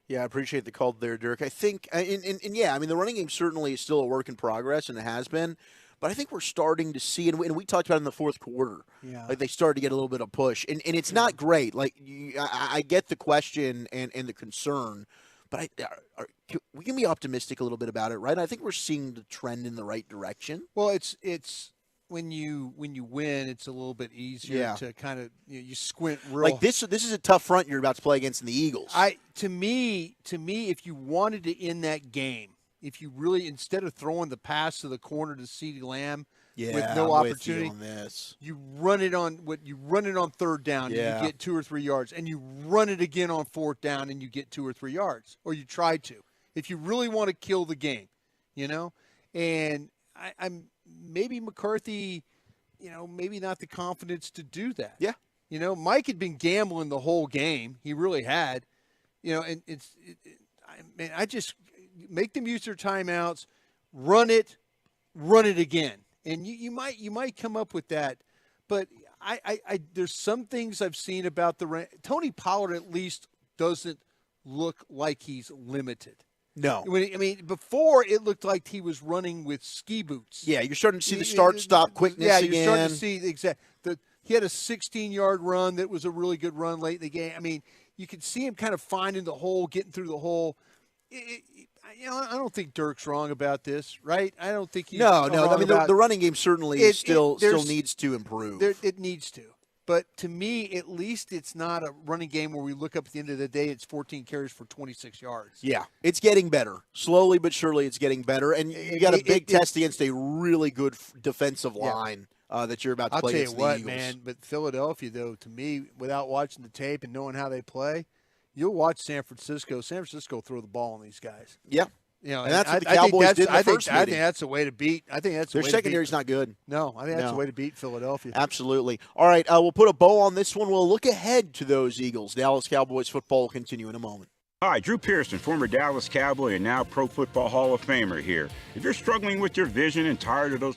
Yeah, I appreciate the call there, Dirk. I think, the running game certainly is still a work in progress, and it has been. But I think we're starting to see, and we talked about it in the fourth quarter, they started to get a little bit of push. And it's not great. I get the question and the concern, but we can be optimistic a little bit about it, right? I think we're seeing the trend in the right direction. Well, it's when you win, it's a little bit easier to kind of you squint real. This is a tough front you're about to play against in the Eagles. To me, if you wanted to end that game, if you really, instead of throwing the pass to the corner to CeeDee Lamb with no opportunity, with you on this. You run it on third down and you get 2 or 3 yards, and you run it again on fourth down and you get 2 or 3 yards, or you try to. If you really want to kill the game, and I'm maybe McCarthy, maybe not the confidence to do that. Yeah. Mike had been gambling the whole game. He really had, and I just make them use their timeouts, run it again. And you might come up with that. But I there's some things I've seen about Tony Pollard at least doesn't look like he's limited. No. Before it looked like he was running with ski boots. Yeah, you're starting to see the start-stop quickness again. Yeah, you're starting to see he had a 16-yard run that was a really good run late in the game. You could see him kind of finding the hole, getting through the hole. I don't think Dirk's wrong about this, right? I don't think he's No. wrong The running game certainly still needs to improve. It needs to. But to me, at least it's not a running game where we look up at the end of the day, it's 14 carries for 26 yards. Yeah, it's getting better. Slowly but surely it's getting better. And you got a big test against a really good defensive line that you're about to play against the Eagles. I'll tell you what, man, but Philadelphia, though, to me, without watching the tape and knowing how they play, you'll watch San Francisco. San Francisco throw the ball on these guys. Yeah. And that's what the Cowboys did in the first meeting. I think that's a way to beat. Their secondary's not good. No, I think that's a way to beat Philadelphia. Absolutely. All right, we'll put a bow on this one. We'll look ahead to those Eagles. Dallas Cowboys football will continue in a moment. Hi, Drew Pearson, former Dallas Cowboy and now Pro Football Hall of Famer here. If you're struggling with your vision and tired of those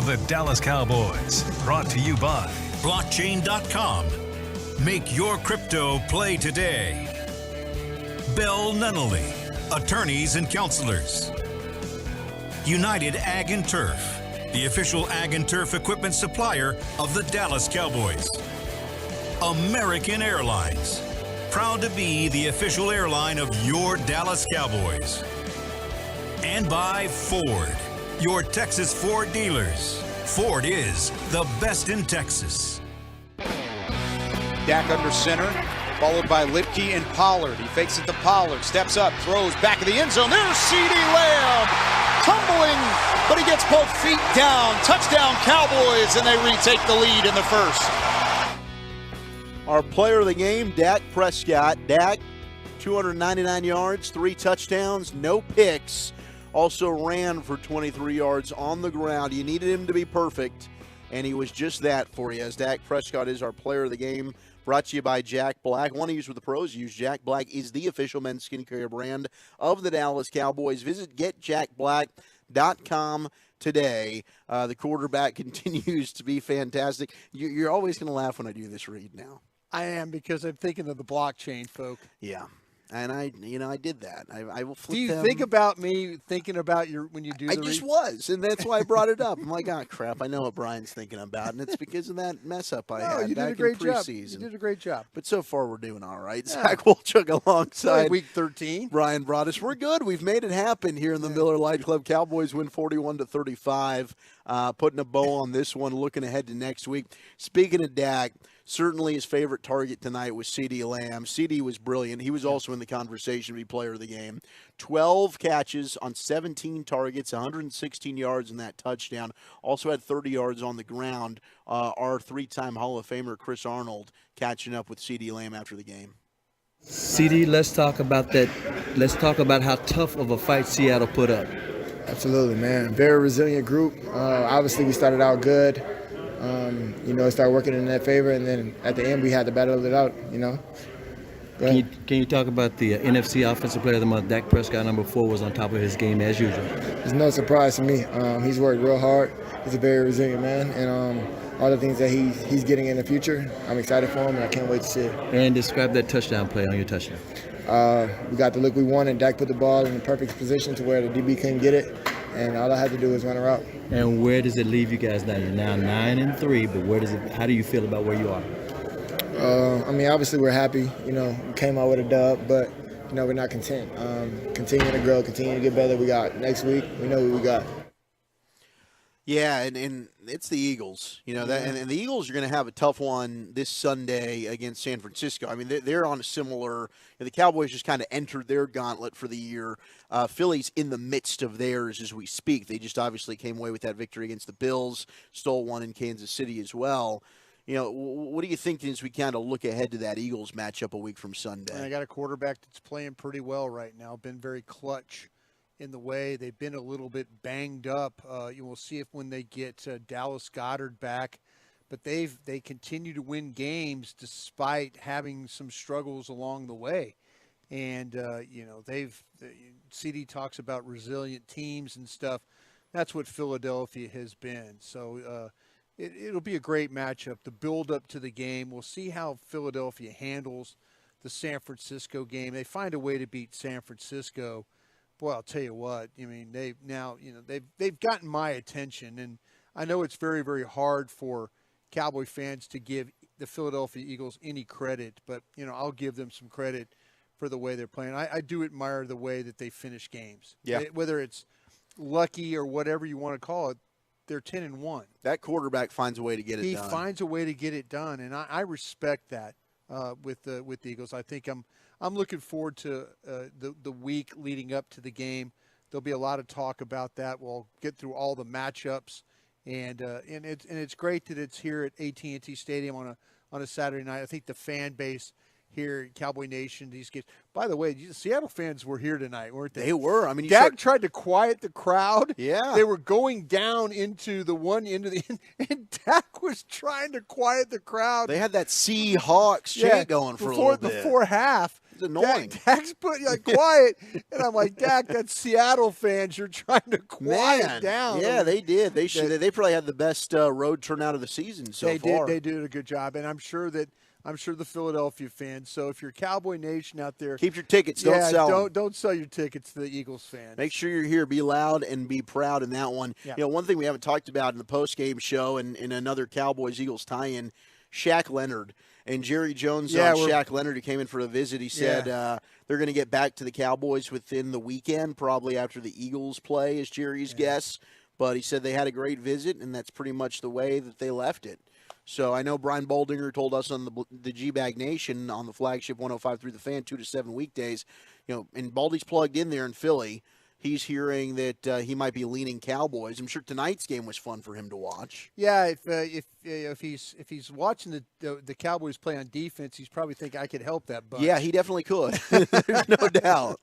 of the Dallas Cowboys. Brought to you by Blockchain.com. Make your crypto play today. Bell Nunnally, attorneys and counselors. United Ag and Turf, the official ag and turf equipment supplier of the Dallas Cowboys. American Airlines, proud to be the official airline of your Dallas Cowboys. And by Ford, your Texas Ford dealers. Ford is the best in Texas. Dak under center, followed by Lipke and Pollard. He fakes it to Pollard, steps up, throws back of the end zone. There's CeeDee Lamb, tumbling, but he gets both feet down. Touchdown Cowboys, and they retake the lead in the first. Our player of the game, Dak Prescott. Dak, 299 yards, 3 touchdowns, no picks. Also ran for 23 yards on the ground. You needed him to be perfect, and he was just that for you, as Dak Prescott is our player of the game. Brought to you by Jack Black. Want to use with the pros? Use Jack Black is the official men's skincare brand of the Dallas Cowboys. Visit getjackblack.com today. The quarterback continues to be fantastic. You're always going to laugh when I do this read now. I am, because I'm thinking of the blockchain folk. Yeah. And I did that. I will flip Do you them. think about me thinking about when you do the I just was, and that's why I brought it up. I'm like, oh, crap, I know what Brian's thinking about, and it's because of that mess-up I had you did back a great in job. preseason. You did a great job. But so far, we're doing all right. Yeah. Zach Wolchuk alongside Week 13. Bryan Broaddus. We're good. We've made it happen here in the Miller Lite Club. Cowboys win 41-35, putting a bow on this one, looking ahead to next week. Speaking of Dak, certainly his favorite target tonight was CeeDee Lamb. CeeDee was brilliant. He was also in the conversation to be player of the game. 12 catches on 17 targets, 116 yards in that touchdown. Also had 30 yards on the ground. Our 3-time Hall of Famer Chris Arnold catching up with CeeDee Lamb after the game. CD, let's talk about that. Let's talk about how tough of a fight Seattle put up. Absolutely, man. Very resilient group. Obviously, we started out good. It started working in their favor, and then at the end, we had to battle it out, Can you talk about the NFC Offensive Player of the Month? Dak Prescott, number 4, was on top of his game as usual. It's no surprise to me. He's worked real hard. He's a very resilient man, and all the things that he's getting in the future, I'm excited for him, and I can't wait to see it. And describe that touchdown play on your touchdown. We got the look we wanted. Dak put the ball in the perfect position to where the DB couldn't get it, and all I had to do was run a route. And where does it leave you guys now? You're now 9-3, but how do you feel about where you are? Obviously we're happy. We came out with a dub, but we're not content. Continuing to grow, continue to get better. We got next week. We know what we got. Yeah, and it's the Eagles, and the Eagles are going to have a tough one this Sunday against San Francisco. I mean, they're on a similar. The Cowboys just kind of entered their gauntlet for the year. Philly's in the midst of theirs as we speak. They just obviously came away with that victory against the Bills, stole one in Kansas City as well. What do you think as we kind of look ahead to that Eagles matchup a week from Sunday? And I got a quarterback that's playing pretty well right now, been very clutch in the way. They've been a little bit banged up. You will see if when they get Dallas Goedert back, but they continue to win games despite having some struggles along the way. And CD talks about resilient teams and stuff. That's what Philadelphia has been. So it'll be a great matchup. The build up to the game. We'll see how Philadelphia handles the San Francisco game. They find a way to beat San Francisco. Boy, I'll tell you what. They've gotten my attention, and I know it's very, very hard for Cowboy fans to give the Philadelphia Eagles any credit, but I'll give them some credit for the way they're playing. I do admire the way that they finish games. Yeah. Whether it's lucky or whatever you want to call it, they're 10-1. That quarterback finds a way to get it done. He finds a way to get it done, and I respect that with the Eagles. I think I'm looking forward to the week leading up to the game. There'll be a lot of talk about that. We'll get through all the matchups, and it's great that it's here at AT&T Stadium on a Saturday night. I think the fan base here, Cowboy Nation, these kids. By the way, Seattle fans were here tonight, weren't they? They were. I mean, Dak tried to quiet the crowd. Yeah. They were going down into the one end of the end, and Dak was trying to quiet the crowd. They had that Seahawks chant going for a little bit. Before half. annoying. Dak's putting quiet, and I'm like, Dak, that's Seattle fans. You're trying to quiet down. Yeah, they did. They should. They probably had the best road turnout of the season so far. They did a good job, and I'm sure the Philadelphia fans. So if you're Cowboy Nation out there, keep your tickets. Don't sell them. Don't sell your tickets to the Eagles fans. Make sure you're here. Be loud and be proud in that one. Yeah. One thing we haven't talked about in the post-game show and in another Cowboys-Eagles tie-in, Shaq Leonard. And Jerry Jones on Shaq Leonard, who came in for a visit, he said they're going to get back to the Cowboys within the weekend, probably after the Eagles play, is Jerry's guess. But he said they had a great visit, and that's pretty much the way that they left it. So I know Brian Boldinger told us on the G-Bag Nation on the flagship 105.3 The Fan 2 to 7 weekdays, and Baldy's plugged in there in Philly. He's hearing that he might be leaning Cowboys. I'm sure tonight's game was fun for him to watch. Yeah, if he's watching the Cowboys play on defense, he's probably thinking I could help that bunch. Yeah, he definitely could. There's no doubt.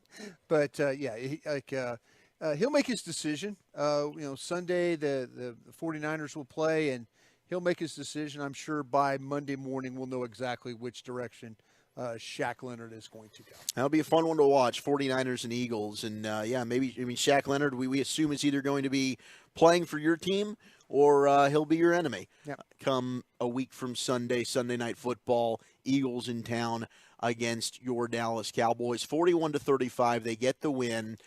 But he'll make his decision. Sunday the 49ers will play, and he'll make his decision. I'm sure by Monday morning we'll know exactly which direction Shaq Leonard is going to go. That'll be a fun one to watch, 49ers and Eagles. And, Shaq Leonard, we assume is either going to be playing for your team or he'll be your enemy. Yep. Come a week from Sunday Night Football, Eagles in town against your Dallas Cowboys. 41-35, they get the win.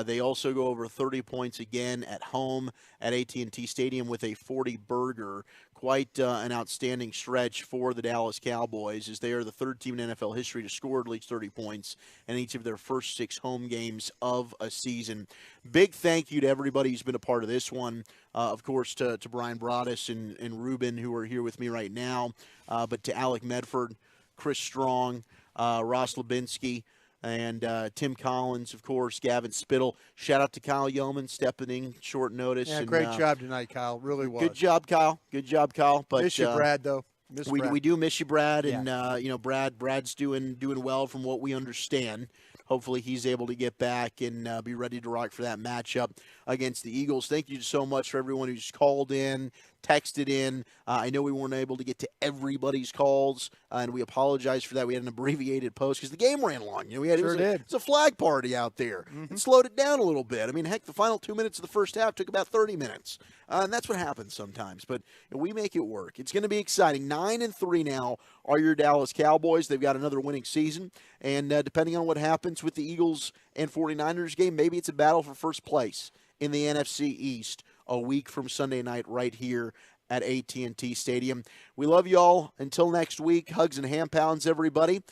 They also go over 30 points again at home at AT&T Stadium with a 40-burger. Quite an outstanding stretch for the Dallas Cowboys, as they are the third team in NFL history to score at least 30 points in each of their first 6 home games of a season. Big thank you to everybody who's been a part of this one. Of course, to Brian Broaddus and Ruben, who are here with me right now, but to Alec Medford, Chris Strong, Ross Lubinsky, and Tim Collins, of course, Gavin Spittle. Shout out to Kyle Yeoman stepping in short notice. Yeah, and, great job tonight, Kyle. Really was. Good job, Kyle. Good job, Kyle. But miss you, Brad, though. We do miss you, Brad, Yeah. and Brad's doing well from what we understand. Hopefully he's able to get back and be ready to rock for that matchup against the Eagles. Thank you so much for everyone who's called in, texted in. I know we weren't able to get to everybody's calls, and we apologize for that. We had an abbreviated post because the game ran long. It was a flag party out there. It slowed it down a little bit. I mean, heck, the final 2 minutes of the first half took about 30 minutes. And that's what happens sometimes. But we make it work. It's going to be exciting. 9-3 now are your Dallas Cowboys. They've got another winning season. And depending on what happens with the Eagles and 49ers game, maybe it's a battle for first place in the NFC East a week from Sunday night right here at AT&T Stadium. We love you all. Until next week, hugs and hand pounds, everybody.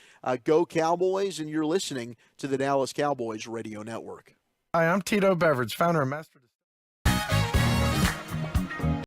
Go Cowboys, and you're listening to the Dallas Cowboys Radio Network. Hi, I'm Tito Beveridge, founder of Master